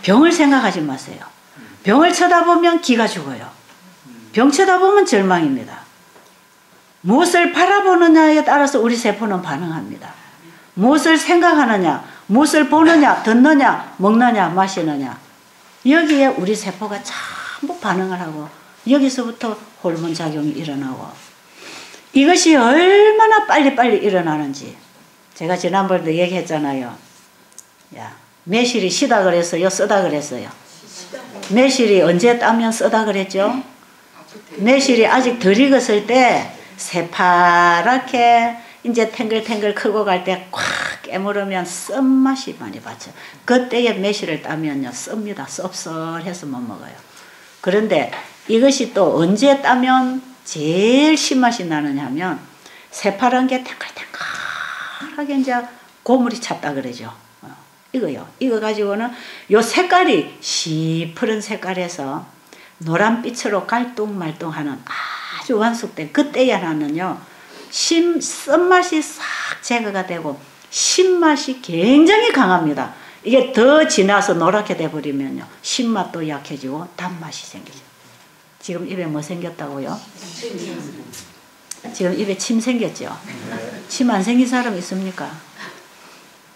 A: 병을 생각하지 마세요. 병을 쳐다보면 기가 죽어요. 병 쳐다보면 절망입니다. 무엇을 바라보느냐에 따라서 우리 세포는 반응합니다. 무엇을 생각하느냐, 무엇을 보느냐, 듣느냐, 먹느냐, 마시느냐, 여기에 우리 세포가 전부 반응을 하고 여기서부터 호르몬 작용이 일어나고, 이것이 얼마나 빨리빨리 일어나는지 제가 지난번에도 얘기했잖아요. 야, 매실이 시다 그랬어요? 쓰다 그랬어요? 매실이 언제 따면 쓰다 그랬죠? 매실이 아직 덜 익었을 때 새파랗게 이제 탱글탱글 크고 갈 때 꽉 깨물으면 쓴맛이 많이 받죠. 그때에 매실을 따면요 씁니다. 씁쓸해서 못 먹어요. 그런데 이것이 또 언제 따면 제일 신맛이 나느냐 하면 새파란 게 탱글탱글하게 이제 고물이 찼다 그러죠. 이거요. 이거 가지고는 요 색깔이 시푸른 색깔에서 노란빛으로 갈뚱말뚱하는 아주 완숙된 그때에 나는요 쓴맛이 싹 제거가 되고 신맛이 굉장히 강합니다. 이게 더 지나서 노랗게 돼버리면요 신맛도 약해지고 단맛이 생기죠. 지금 입에 뭐 생겼다고요? 지금 입에 침 생겼죠? 침 안 생긴 사람 있습니까?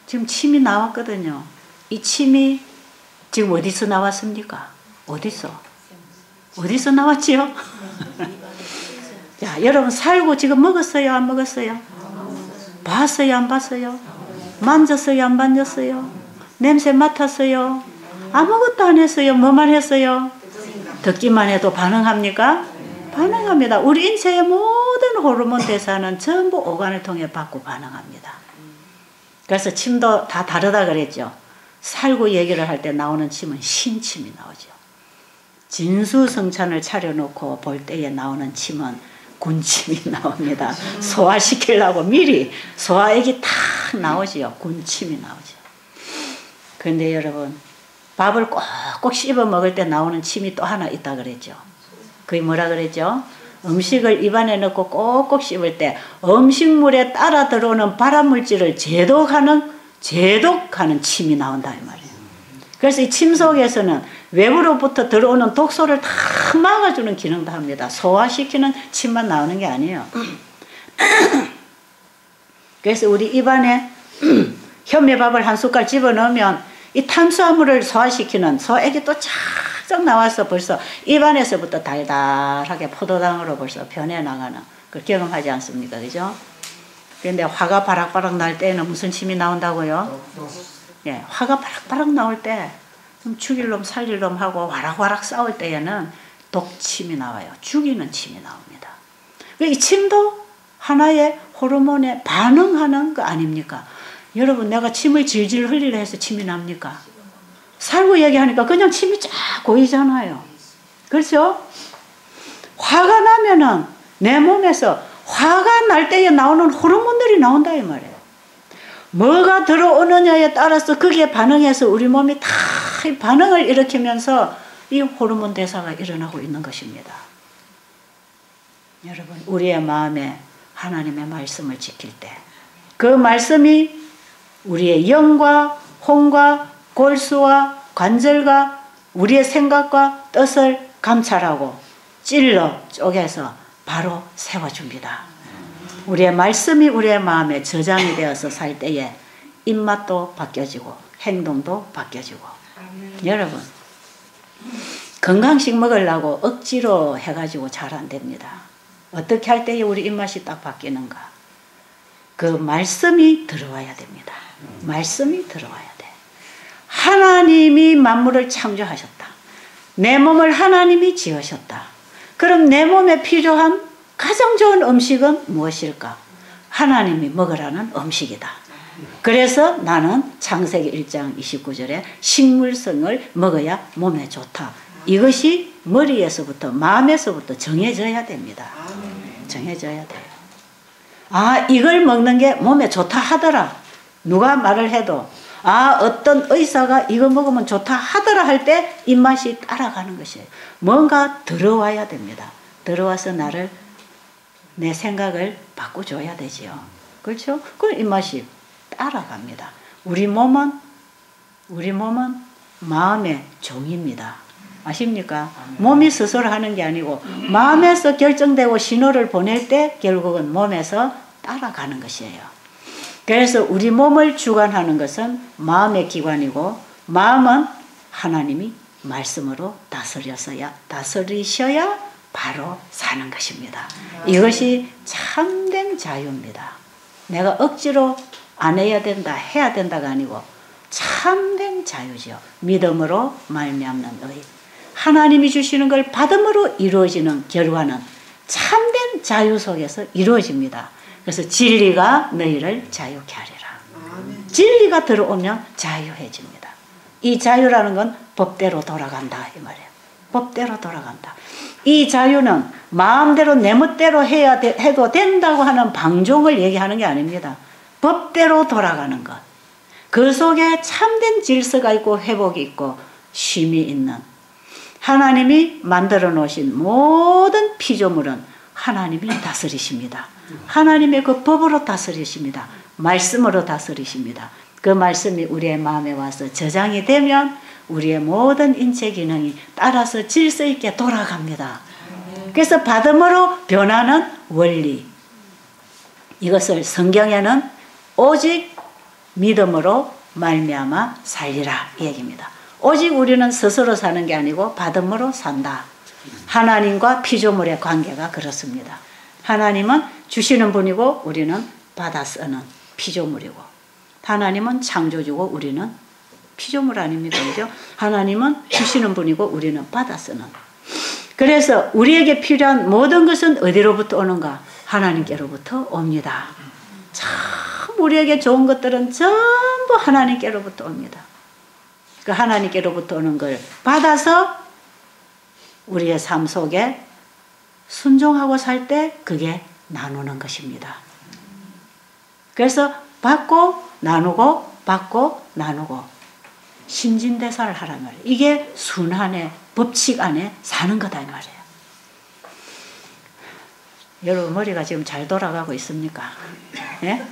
A: 지금 침이 나왔거든요. 이 침이 지금 어디서 나왔습니까? 어디서 나왔지요? 자, 여러분 살고 지금 먹었어요? 안 먹었어요? 봤어요? 안 봤어요? 만졌어요? 안 만졌어요? 냄새 맡았어요? 아무것도 안 했어요? 뭐만 했어요? 듣기만 해도 반응합니까? 반응합니다. 우리 인체의 모든 호르몬 대사는 전부 오간을 통해 받고 반응합니다. 그래서 침도 다 다르다 그랬죠. 살구 얘기를 할 때 나오는 침은 신침이 나오죠. 진수성찬을 차려놓고 볼 때에 나오는 침은 군침이 나옵니다. 소화시키려고 미리 소화액이 탁 나오지요. 군침이 나오죠. 그런데 여러분 밥을 꼭꼭 씹어 먹을 때 나오는 침이 또 하나 있다 그랬죠. 그게 뭐라 그랬죠? 음식을 입안에 넣고 꼭꼭 씹을 때 음식물에 따라 들어오는 발암물질을 제독하는 침이 나온다 이 말이에요. 그래서 이 침 속에서는 외부로부터 들어오는 독소를 다 막아주는 기능도 합니다. 소화시키는 침만 나오는 게 아니에요. 그래서 우리 입안에 현미밥을 한 숟갈 집어넣으면 이 탄수화물을 소화시키는 소액이 또 쫙쫙 나와서 벌써 입안에서부터 달달하게 포도당으로 벌써 변해나가는 그 경험하지 않습니까? 그죠? 그런데 화가 바락바락 날 때에는 무슨 침이 나온다고요? 예, 화가 바락바락 나올 때 죽일 놈 살릴 놈 하고 와락와락 싸울 때에는 독침이 나와요. 죽이는 침이 나옵니다. 이 침도 하나의 호르몬에 반응하는 거 아닙니까? 여러분 내가 침을 질질 흘리려 해서 침이 납니까? 살구 얘기하니까 그냥 침이 쫙 고이잖아요. 그렇죠? 화가 나면은 내 몸에서 화가 날 때에 나오는 호르몬들이 나온다 이 말이에요. 뭐가 들어오느냐에 따라서 거기에 반응해서 우리 몸이 다 반응을 일으키면서 이 호르몬 대사가 일어나고 있는 것입니다. 여러분 우리의 마음에 하나님의 말씀을 지킬 때 그 말씀이 우리의 영과 혼과 골수와 관절과 우리의 생각과 뜻을 감찰하고 찔러 쪼개서 바로 세워줍니다. 우리의 말씀이 우리의 마음에 저장이 되어서 살 때에 입맛도 바뀌어지고 행동도 바뀌어지고. 여러분 건강식 먹으려고 억지로 해가지고 잘 안 됩니다. 어떻게 할 때에 우리 입맛이 딱 바뀌는가? 그 말씀이 들어와야 됩니다. 말씀이 들어와야 돼. 하나님이 만물을 창조하셨다. 내 몸을 하나님이 지으셨다. 그럼 내 몸에 필요한 가장 좋은 음식은 무엇일까? 하나님이 먹으라는 음식이다. 그래서 나는 창세기 1장 29절에 식물성을 먹어야 몸에 좋다. 이것이 머리에서부터 마음에서부터 정해져야 됩니다. 정해져야 돼요. 아, 이걸 먹는 게 몸에 좋다 하더라. 누가 말을 해도 아, 어떤 의사가 이거 먹으면 좋다 하더라 할 때 입맛이 따라가는 것이에요. 뭔가 들어와야 됩니다. 들어와서 나를 내 생각을 바꿔줘야 되지요. 그렇죠? 그럼 입맛이 따라갑니다. 우리 몸은 마음의 종입니다. 아십니까? 몸이 스스로 하는 게 아니고 마음에서 결정되고 신호를 보낼 때 결국은 몸에서 따라가는 것이에요. 그래서 우리 몸을 주관하는 것은 마음의 기관이고 마음은 하나님이 말씀으로 다스리셔야 바로 사는 것입니다. 이것이 참된 자유입니다. 내가 억지로 안 해야 된다, 해야 된다가 아니고 참된 자유죠. 믿음으로 말미암는 의. 하나님이 주시는 걸 받음으로 이루어지는 결과는 참된 자유 속에서 이루어집니다. 그래서 진리가 너희를 자유케 하리라. 진리가 들어오면 자유해집니다. 이 자유라는 건 법대로 돌아간다 이 말이에요. 법대로 돌아간다. 이 자유는 마음대로 내 멋대로 해도 된다고 하는 방종을 얘기하는 게 아닙니다. 법대로 돌아가는 것. 그 속에 참된 질서가 있고 회복이 있고 쉼이 있는 하나님이 만들어 놓으신 모든 피조물은 하나님이 다스리십니다. 하나님의 그 법으로 다스리십니다. 말씀으로 다스리십니다. 그 말씀이 우리의 마음에 와서 저장이 되면 우리의 모든 인체 기능이 따라서 질서 있게 돌아갑니다. 그래서 받음으로 변하는 원리. 이것을 성경에는 오직 믿음으로 말미암아 살리라 이 얘기입니다. 오직 우리는 스스로 사는 게 아니고 받음으로 산다. 하나님과 피조물의 관계가 그렇습니다. 하나님은 주시는 분이고 우리는 받아 쓰는 피조물이고 하나님은 창조주고 우리는 피조물 아닙니까? 그죠? 하나님은 주시는 분이고 우리는 받아 쓰는. 그래서 우리에게 필요한 모든 것은 어디로부터 오는가? 하나님께로부터 옵니다. 참 우리에게 좋은 것들은 전부 하나님께로부터 옵니다. 그 하나님께로부터 오는 걸 받아서 우리의 삶 속에 순종하고 살 때 그게 나누는 것입니다. 그래서 받고 나누고 받고 나누고 신진대사를 하란 말이에요. 이게 순환의 법칙 안에 사는 거다 이 말이에요. 여러분 머리가 지금 잘 돌아가고 있습니까? 예?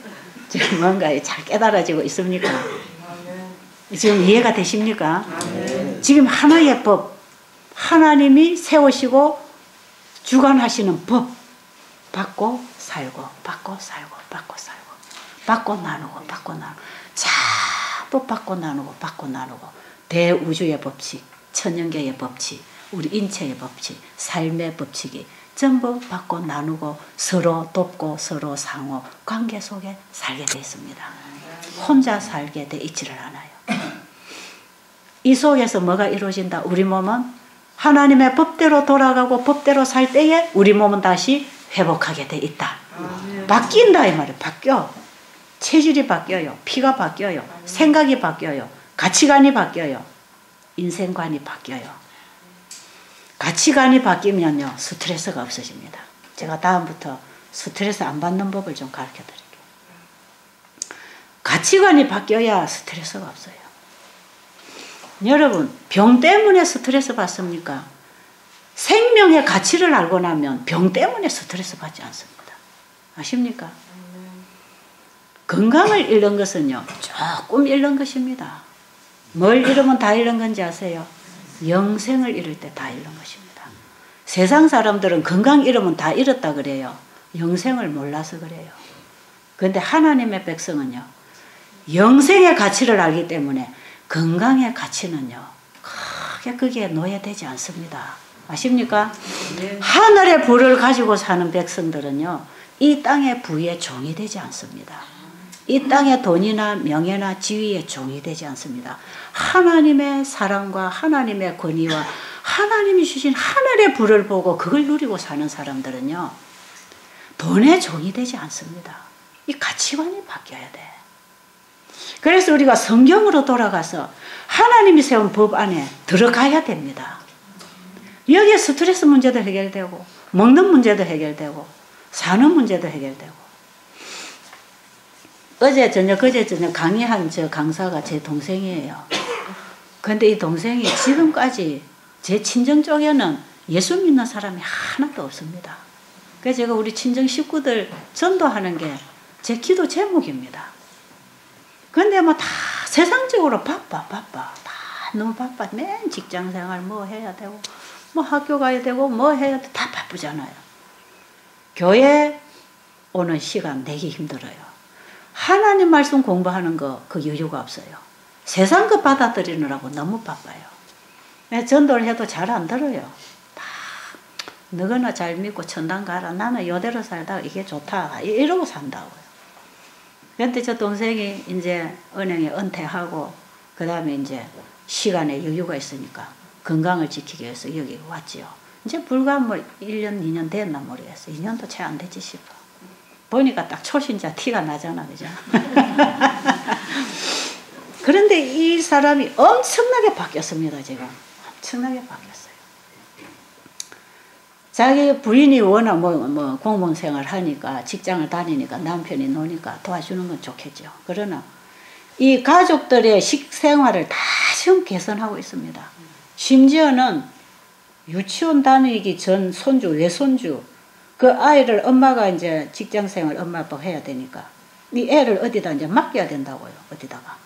A: 지금 뭔가 잘 깨달아지고 있습니까? 지금 이해가 되십니까? 지금 하나의 법, 하나님이 세우시고 주관하시는 법, 받고 살고 받고 살고 받고 살고 받고 나누고 받고 나누고 자꾸 받고 나누고 받고 나누고 대우주의 법칙, 천연계의 법칙, 우리 인체의 법칙, 삶의 법칙이 전부 받고 나누고 서로 돕고 서로 상호 관계 속에 살게 되어 있습니다. 혼자 살게 돼 있지를 않아요. 이 속에서 뭐가 이루어진다? 우리 몸은 하나님의 법대로 돌아가고 법대로 살 때에 우리 몸은 다시 회복하게 돼 있다. 바뀐다 이 말이에요. 바뀌어. 체질이 바뀌어요. 피가 바뀌어요. 생각이 바뀌어요. 가치관이 바뀌어요. 인생관이 바뀌어요. 가치관이 바뀌면요 스트레스가 없어집니다. 제가 다음부터 스트레스 안 받는 법을 좀 가르쳐 드릴게요. 가치관이 바뀌어야 스트레스가 없어요. 여러분 병 때문에 스트레스 받습니까? 생명의 가치를 알고 나면 병 때문에 스트레스 받지 않습니다. 아십니까? 건강을 잃는 것은요 조금 잃는 것입니다. 뭘 잃으면 다 잃는 건지 아세요? 영생을 잃을 때 다 잃는 것입니다. 세상 사람들은 건강 잃으면 다 잃었다 그래요. 영생을 몰라서 그래요. 그런데 하나님의 백성은요 영생의 가치를 알기 때문에 건강의 가치는요 크게 거기에 노예되지 않습니다. 아십니까? 네. 하늘의 부를 가지고 사는 백성들은요 이 땅의 부의 종이 되지 않습니다. 이 땅의 돈이나 명예나 지위의 종이 되지 않습니다. 하나님의 사랑과 하나님의 권위와 하나님이 주신 하늘의 부를 보고 그걸 누리고 사는 사람들은요 돈의 종이 되지 않습니다. 이 가치관이 바뀌어야 돼. 그래서 우리가 성경으로 돌아가서 하나님이 세운 법 안에 들어가야 됩니다. 여기에 스트레스 문제도 해결되고 먹는 문제도 해결되고 사는 문제도 해결되고 어제 저녁 그제 저녁 강의한 저 강사가 제 동생이에요. 근데 이 동생이 지금까지 제 친정 쪽에는 예수 믿는 사람이 하나도 없습니다. 그래서 제가 우리 친정 식구들 전도하는 게 제 기도 제목입니다. 근데 뭐 다 세상적으로 바빠. 다 너무 바빠. 맨 직장 생활 뭐 해야 되고, 뭐 학교 가야 되고, 뭐 해야 돼. 다 바쁘잖아요. 교회 오는 시간 내기 힘들어요. 하나님 말씀 공부하는 거 그 여유가 없어요. 세상 것 받아들이느라고 너무 바빠요. 전도를 해도 잘 안 들어요. 다 너거나 잘 믿고 천당 가라. 나는 이대로 살다가 이게 좋다. 이러고 산다고요. 그런데 저 동생이 이제 은행에 은퇴하고 그 다음에 이제 시간에 여유가 있으니까 건강을 지키기 위해서 여기 왔지요. 이제 불과 뭐 1년, 2년 됐나 모르겠어요. 2년도 채 안 되지 싶어. 보니까 딱 초신자 티가 나잖아, 그죠? 그런데 이 사람이 엄청나게 바뀌었습니다, 지금. 엄청나게 바뀌었어요. 자기 부인이 워낙 뭐 공무원 생활 하니까 직장을 다니니까 남편이 노니까 도와주는 건 좋겠죠. 그러나 이 가족들의 식생활을 다 지금 개선하고 있습니다. 심지어는 유치원 다니기 전 손주, 외손주, 그 아이를 엄마가 이제 직장 생활 엄마 아빠가 해야 되니까 이 애를 어디다 이제 맡겨야 된다고요. 어디다가.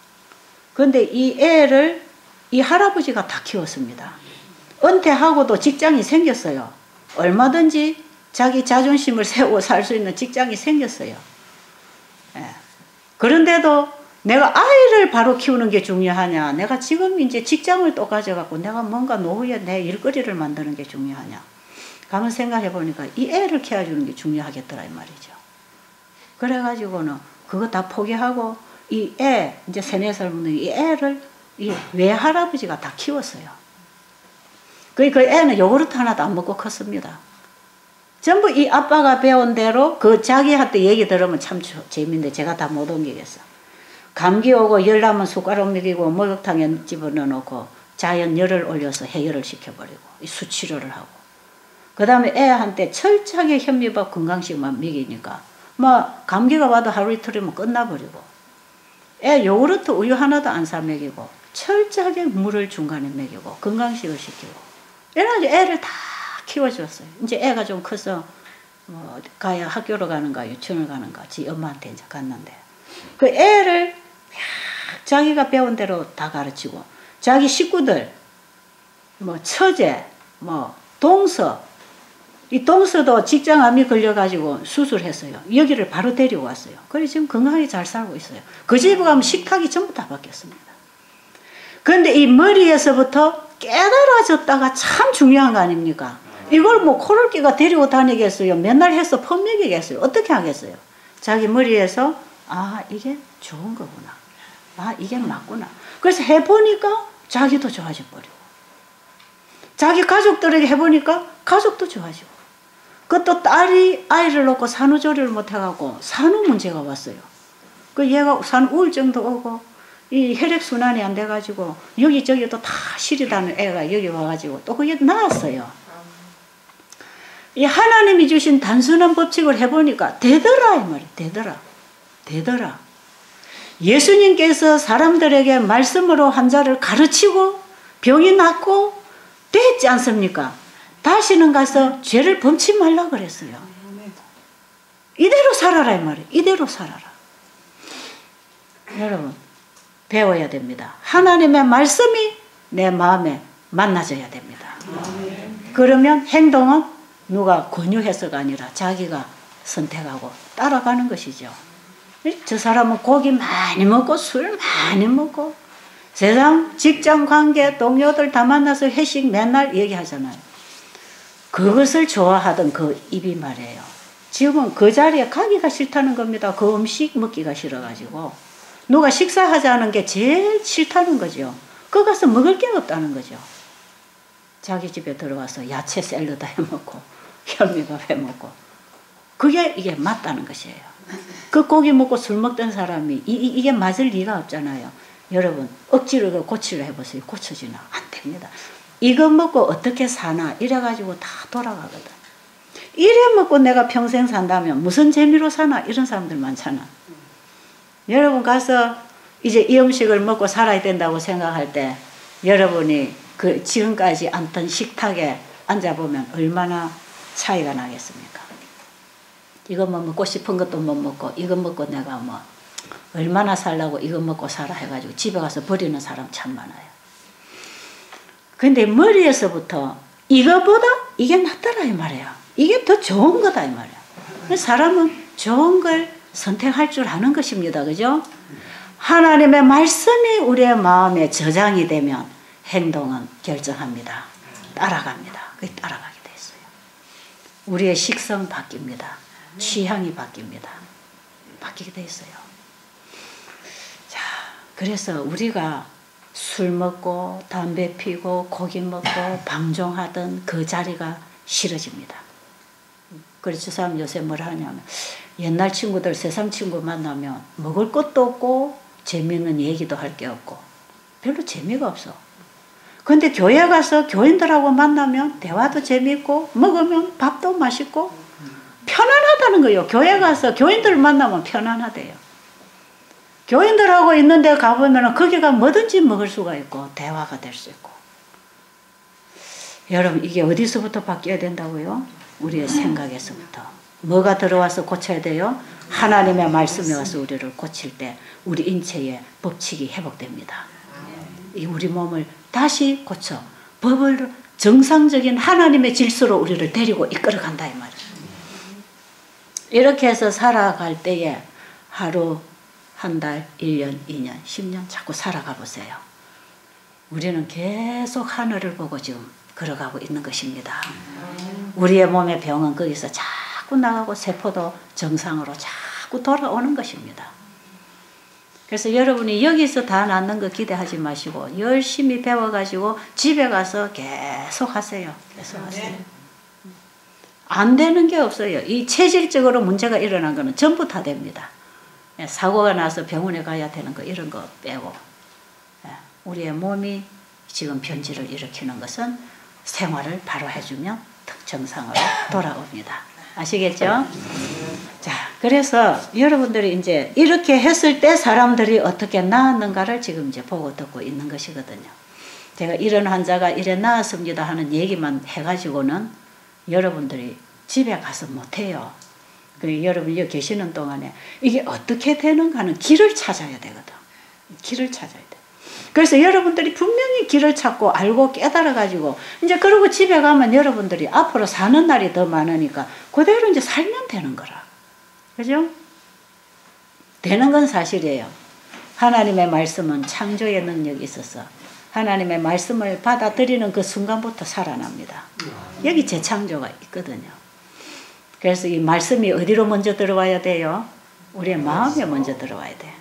A: 근데 이 애를 이 할아버지가 다 키웠습니다. 은퇴하고도 직장이 생겼어요. 얼마든지 자기 자존심을 세우고 살 수 있는 직장이 생겼어요. 예. 그런데도 내가 아이를 바로 키우는 게 중요하냐, 내가 지금 이제 직장을 또 가져갖고 내가 뭔가 노후에 내 일거리를 만드는 게 중요하냐, 가만 생각해 보니까 이 애를 키워주는 게 중요하겠더라 이 말이죠. 그래가지고는 그거 다 포기하고 이 애, 이제 3, 4살 먹는 이 애를 이 외할아버지가 다 키웠어요. 그 애는 요구르트 하나도 안 먹고 컸습니다. 전부 이 아빠가 배운 대로 그 자기한테 얘기 들으면 참 재밌는데 제가 다 못 옮기겠어. 감기 오고 열 나면 숟가락 먹이고 목욕탕에 집어넣어놓고 자연 열을 올려서 해열을 시켜버리고 수치료를 하고, 그 다음에 애한테 철저하게 현미밥 건강식만 먹이니까 뭐 감기가 와도 하루 이틀이면 끝나버리고, 애 요구르트 우유 하나도 안 사 먹이고 철저하게 물을 중간에 먹이고 건강식을 시키고 이래가지고 애를 다 키워줬어요. 이제 애가 좀 커서 뭐 가야 학교로 가는가 유치원을 가는가 지 엄마한테 이제 갔는데, 그 애를 자기가 배운 대로 다 가르치고 자기 식구들 뭐 처제 뭐 동서, 이 동서도 직장암이 걸려가지고 수술했어요. 여기를 바로 데려왔어요. 그래서 지금 건강하게 잘 살고 있어요. 그 집에 가면 식탁이 전부 다 바뀌었습니다. 그런데 이 머리에서부터 깨달아졌다가 참 중요한 거 아닙니까? 이걸 뭐 코를 데리고 다니겠어요? 맨날 해서 펌먹이겠어요? 어떻게 하겠어요? 자기 머리에서 아 이게 좋은 거구나, 아 이게 맞구나. 그래서 해보니까 자기도 좋아져 버리고 자기 가족들에게 해보니까 가족도 좋아지고, 그것도 딸이 아이를 놓고 산후조리를 못해갖고 산후 문제가 왔어요. 그 얘가 산후 우울증도 오고 이 혈액순환이 안 돼가지고 여기저기도 다 시리다는 애가 여기 와가지고 또 그게 나았어요. 이 하나님이 주신 단순한 법칙을 해보니까 되더라 이 말이에요. 되더라. 예수님께서 사람들에게 말씀으로 환자를 가르치고 병이 낫고 됐지 않습니까? 다시는 가서 죄를 범치 말라 그랬어요. 이대로 살아라 이 말이에요. 이대로 살아라. 여러분 배워야 됩니다. 하나님의 말씀이 내 마음에 만나져야 됩니다. 그러면 행동은 누가 권유해서가 아니라 자기가 선택하고 따라가는 것이죠. 저 사람은 고기 많이 먹고 술 많이 먹고 세상 직장 관계 동료들 다 만나서 회식 맨날 얘기하잖아요. 그것을 좋아하던 그 입이 말이에요. 지금은 그 자리에 가기가 싫다는 겁니다. 그 음식 먹기가 싫어가지고 누가 식사하자는 게 제일 싫다는 거죠. 그 가서 먹을 게 없다는 거죠. 자기 집에 들어와서 야채 샐러드 해먹고 현미밥 해먹고 그게 이게 맞다는 것이에요. 그 고기 먹고 술 먹던 사람이 이게 맞을 리가 없잖아요. 여러분 억지로 고치려 해보세요. 고쳐지나? 안 됩니다. 이거 먹고 어떻게 사나 이래가지고 다 돌아가거든. 이래 먹고 내가 평생 산다면 무슨 재미로 사나 이런 사람들 많잖아. 여러분 가서 이제 이 음식을 먹고 살아야 된다고 생각할 때 여러분이 그 지금까지 앉던 식탁에 앉아보면 얼마나 차이가 나겠습니까? 이거 뭐 먹고 싶은 것도 못 먹고 이거 먹고 내가 뭐 얼마나 살라고 이거 먹고 살아 해가지고 집에 가서 버리는 사람 참 많아요. 근데 머리에서부터 이거보다 이게 낫더라 이 말이에요. 이게 더 좋은 거다 이 말이에요. 사람은 좋은 걸 선택할 줄 아는 것입니다. 그죠? 하나님의 말씀이 우리의 마음에 저장이 되면 행동은 결정합니다. 따라갑니다. 그게 따라가게 돼 있어요. 우리의 식성 바뀝니다. 취향이 바뀝니다. 바뀌게 돼 있어요. 자, 그래서 우리가 술 먹고 담배 피고 고기 먹고 방종하던 그 자리가 싫어집니다. 그래서 저 사람 요새 뭐라 하냐면 옛날 친구들 세상 친구 만나면 먹을 것도 없고 재미있는 얘기도 할 게 없고 별로 재미가 없어. 근데 교회 가서 교인들하고 만나면 대화도 재미있고 먹으면 밥도 맛있고 편안하다는 거예요. 교회 가서 교인들 만나면 편안하대요. 교인들하고 있는 데 가보면 거기가 뭐든지 먹을 수가 있고 대화가 될 수 있고. 여러분 이게 어디서부터 바뀌어야 된다고요? 우리의 생각에서부터. 뭐가 들어와서 고쳐야 돼요? 하나님의 말씀이 와서 우리를 고칠 때 우리 인체의 법칙이 회복됩니다. 이 우리 몸을 다시 고쳐 법을 정상적인 하나님의 질서로 우리를 데리고 이끌어간다 이 말이에요. 이렇게 해서 살아갈 때에 하루, 한 달, 1년, 2년, 10년 자꾸 살아가 보세요. 우리는 계속 하늘을 보고 지금 걸어가고 있는 것입니다. 우리의 몸의 병은 거기서 자꾸 나가고 세포도 정상으로 자꾸 돌아오는 것입니다. 그래서 여러분이 여기서 다 낫는 거 기대하지 마시고 열심히 배워가지고 집에 가서 계속 하세요. 계속 하세요. 안 되는 게 없어요. 이 체질적으로 문제가 일어난 거는 전부 다 됩니다. 사고가 나서 병원에 가야 되는 거 이런 거 빼고 우리의 몸이 지금 변질을 일으키는 것은 생활을 바로 해주면 정상으로 돌아옵니다. 아시겠죠? 자, 그래서 여러분들이 이제 이렇게 했을 때 사람들이 어떻게 나았는가를 지금 이제 보고 듣고 있는 것이거든요. 제가 이런 환자가 이래 나았습니다 하는 얘기만 해가지고는 여러분들이 집에 가서 못해요. 여러분 여기 계시는 동안에 이게 어떻게 되는가 하는 길을 찾아야 되거든. 길을 찾아야 돼. 그래서 여러분들이 분명히 길을 찾고 알고 깨달아가지고 이제 그러고 집에 가면 여러분들이 앞으로 사는 날이 더 많으니까 그대로 이제 살면 되는 거라. 그죠? 되는 건 사실이에요. 하나님의 말씀은 창조의 능력이 있어서 하나님의 말씀을 받아들이는 그 순간부터 살아납니다. 여기 재창조가 있거든요. 그래서 이 말씀이 어디로 먼저 들어와야 돼요? 우리의 마음에 먼저 들어와야 돼요.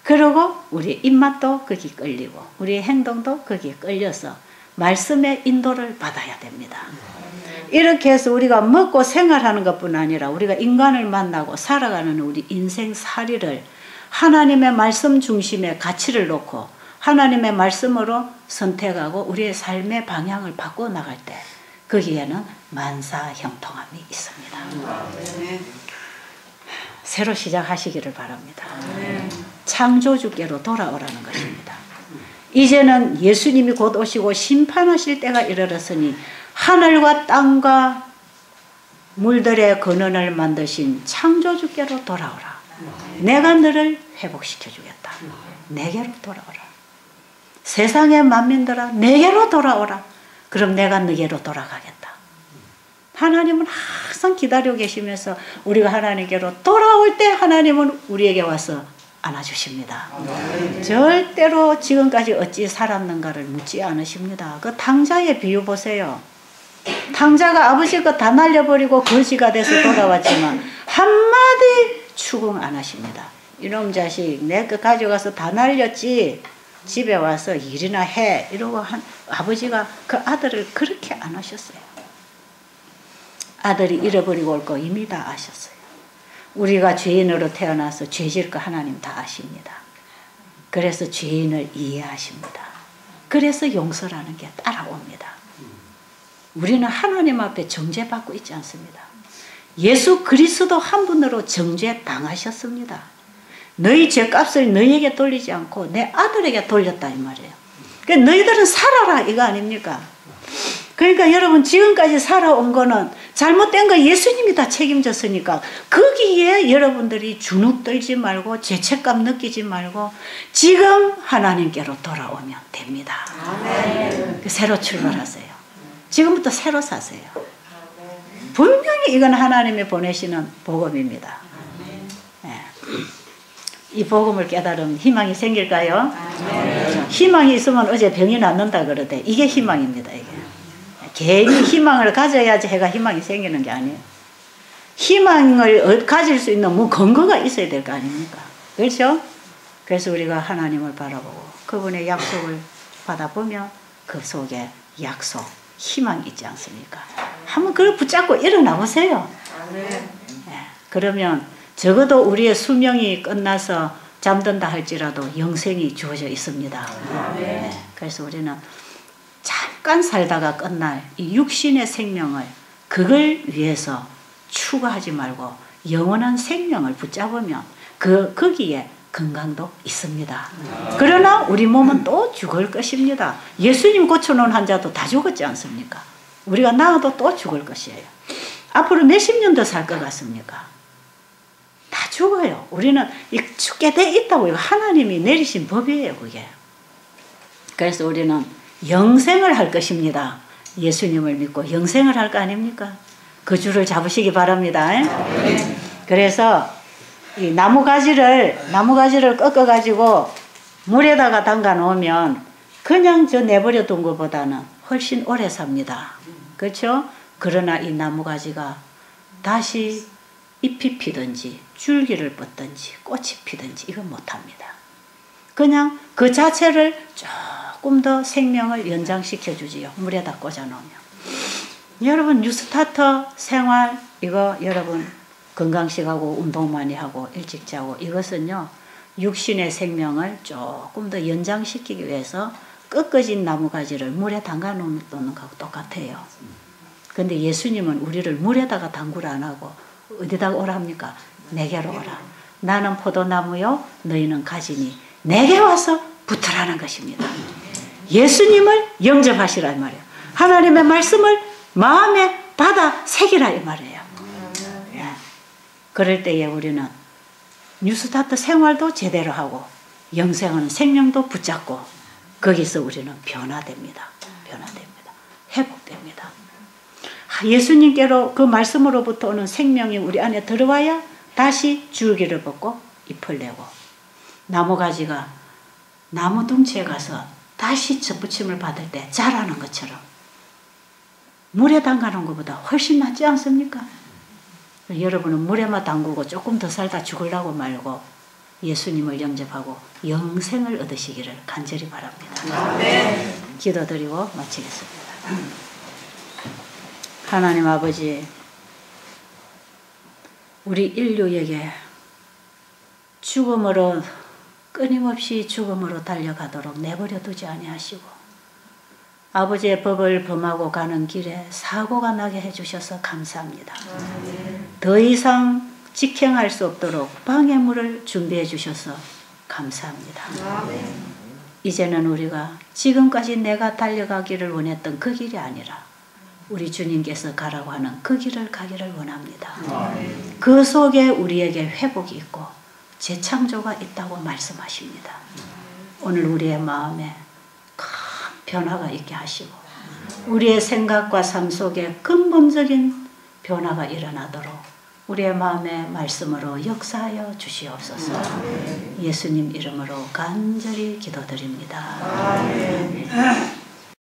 A: 그리고 우리 입맛도 거기 끌리고 우리의 행동도 거기에 끌려서 말씀의 인도를 받아야 됩니다. 이렇게 해서 우리가 먹고 생활하는 것뿐 아니라 우리가 인간을 만나고 살아가는 우리 인생살이를 하나님의 말씀 중심의 가치를 놓고 하나님의 말씀으로 선택하고 우리의 삶의 방향을 바꿔 나갈 때 거기에는 만사형통함이 있습니다. 새로 시작하시기를 바랍니다. 창조주께로 돌아오라는 것입니다. 이제는 예수님이 곧 오시고 심판하실 때가 이르렀으니 하늘과 땅과 물들의 근원을 만드신 창조주께로 돌아오라. 내가 너를 회복시켜 주겠다. 내게로 돌아오라. 세상의 만민들아 내게로 돌아오라. 그럼 내가 너게로 돌아가겠다. 하나님은 항상 기다리고 계시면서 우리가 하나님께로 돌아올 때 하나님은 우리에게 와서 안아주십니다. 절대로 지금까지 어찌 살았는가를 묻지 않으십니다. 그 탕자의 비유 보세요. 탕자가 아버지 것 다 날려버리고 거지가 돼서 돌아왔지만 한마디 추궁 안 하십니다. 이놈 자식 내 거 가져가서 다 날렸지 집에 와서 일이나 해 이러고 아버지가 그 아들을 그렇게 안 하셨어요. 아들이 잃어버리고 올 거 이미 다 아셨어요. 우리가 죄인으로 태어나서 죄질 거 하나님 다 아십니다. 그래서 죄인을 이해하십니다. 그래서 용서라는 게 따라옵니다. 우리는 하나님 앞에 정죄받고 있지 않습니다. 예수 그리스도 한 분으로 정죄 당하셨습니다. 너희 죄값을 너희에게 돌리지 않고 내 아들에게 돌렸다 이 말이에요. 그러니까 너희들은 살아라 이거 아닙니까? 그러니까 여러분 지금까지 살아온 거는 잘못된 거 예수님이 다 책임졌으니까 거기에 여러분들이 주눅 들지 말고 죄책감 느끼지 말고 지금 하나님께로 돌아오면 됩니다. 아멘. 새로 출발하세요. 지금부터 새로 사세요. 분명히 이건 하나님이 보내시는 복음입니다. 네. 이 복음을 깨달으면 희망이 생길까요? 희망이 있으면 어제 병이 낫는다 그러대. 이게 희망입니다. 이게. 괜히 희망을 가져야지 해가 희망이 생기는 게 아니에요. 희망을 가질 수 있는 뭐 근거가 있어야 될 거 아닙니까? 그렇죠? 그래서 우리가 하나님을 바라보고 그분의 약속을 받아보면 그 속에 약속, 희망이 있지 않습니까? 한번 그걸 붙잡고 일어나 보세요. 네. 그러면 적어도 우리의 수명이 끝나서 잠든다 할지라도 영생이 주어져 있습니다. 네. 그래서 우리는 잠깐 살다가 끝날 이 육신의 생명을 그걸 위해서 추구하지 말고 영원한 생명을 붙잡으면 거기에 건강도 있습니다. 그러나 우리 몸은 또 죽을 것입니다. 예수님 고쳐놓은 환자도 다 죽었지 않습니까? 우리가 나아도 또 죽을 것이에요. 앞으로 몇십 년 더 살 것 같습니까? 다 죽어요. 우리는 죽게 돼 있다고 이거 하나님이 내리신 법이에요. 그게. 그래서 우리는 영생을 할 것입니다. 예수님을 믿고 영생을 할 거 아닙니까? 그 줄을 잡으시기 바랍니다. 네. 그래서 이 나무가지를 꺾어가지고 물에다가 담가 놓으면 그냥 저 내버려 둔 것보다는 훨씬 오래 삽니다. 그렇죠? 그러나 이 나무가지가 다시 잎이 피든지 줄기를 뻗든지 꽃이 피든지 이건 못합니다. 그냥 그 자체를 조금 더 생명을 연장시켜 주지요. 물에다 꽂아 놓으면. 여러분 뉴스타터 생활 이거 여러분 건강식하고 운동 많이 하고 일찍 자고 이것은요 육신의 생명을 조금 더 연장시키기 위해서 꺾어진 나무가지를 물에 담가 놓는 것하고 똑같아요. 근데 예수님은 우리를 물에다가 담그라 안 하고 어디다가 오라 합니까? 내게로 오라. 나는 포도나무요 너희는 가지니 내게 와서 붙으라는 것입니다. 예수님을 영접하시라 이 말이에요. 하나님의 말씀을 마음에 받아 새기라 이 말이에요. 그럴 때에 우리는 뉴스타트 생활도 제대로 하고 영생하는 생명도 붙잡고 거기서 우리는 변화됩니다. 회복됩니다. 예수님께로 그 말씀으로부터 오는 생명이 우리 안에 들어와야 다시 줄기를 벗고 잎을 내고 나무가지가 나무 둥치에 가서 다시 접붙임을 받을 때 자라는 것처럼 물에 담가놓은 것보다 훨씬 낫지 않습니까? 여러분은 물에만 담그고 조금 더 살다 죽으려고 말고 예수님을 영접하고 영생을 얻으시기를 간절히 바랍니다. 네. 기도드리고 마치겠습니다. 하나님 아버지, 우리 인류에게 죽음으로 끊임없이 죽음으로 달려가도록 내버려 두지 아니하시고 아버지의 법을 범하고 가는 길에 사고가 나게 해주셔서 감사합니다. 더 이상 직행할 수 없도록 방해물을 준비해 주셔서 감사합니다. 이제는 우리가 지금까지 내가 달려가기를 원했던 그 길이 아니라 우리 주님께서 가라고 하는 그 길을 가기를 원합니다. 그 속에 우리에게 회복이 있고 재창조가 있다고 말씀하십니다. 오늘 우리의 마음에 큰 변화가 있게 하시고 우리의 생각과 삶 속에 근본적인 변화가 일어나도록 우리의 마음의 말씀으로 역사하여 주시옵소서. 예수님 이름으로 간절히 기도드립니다.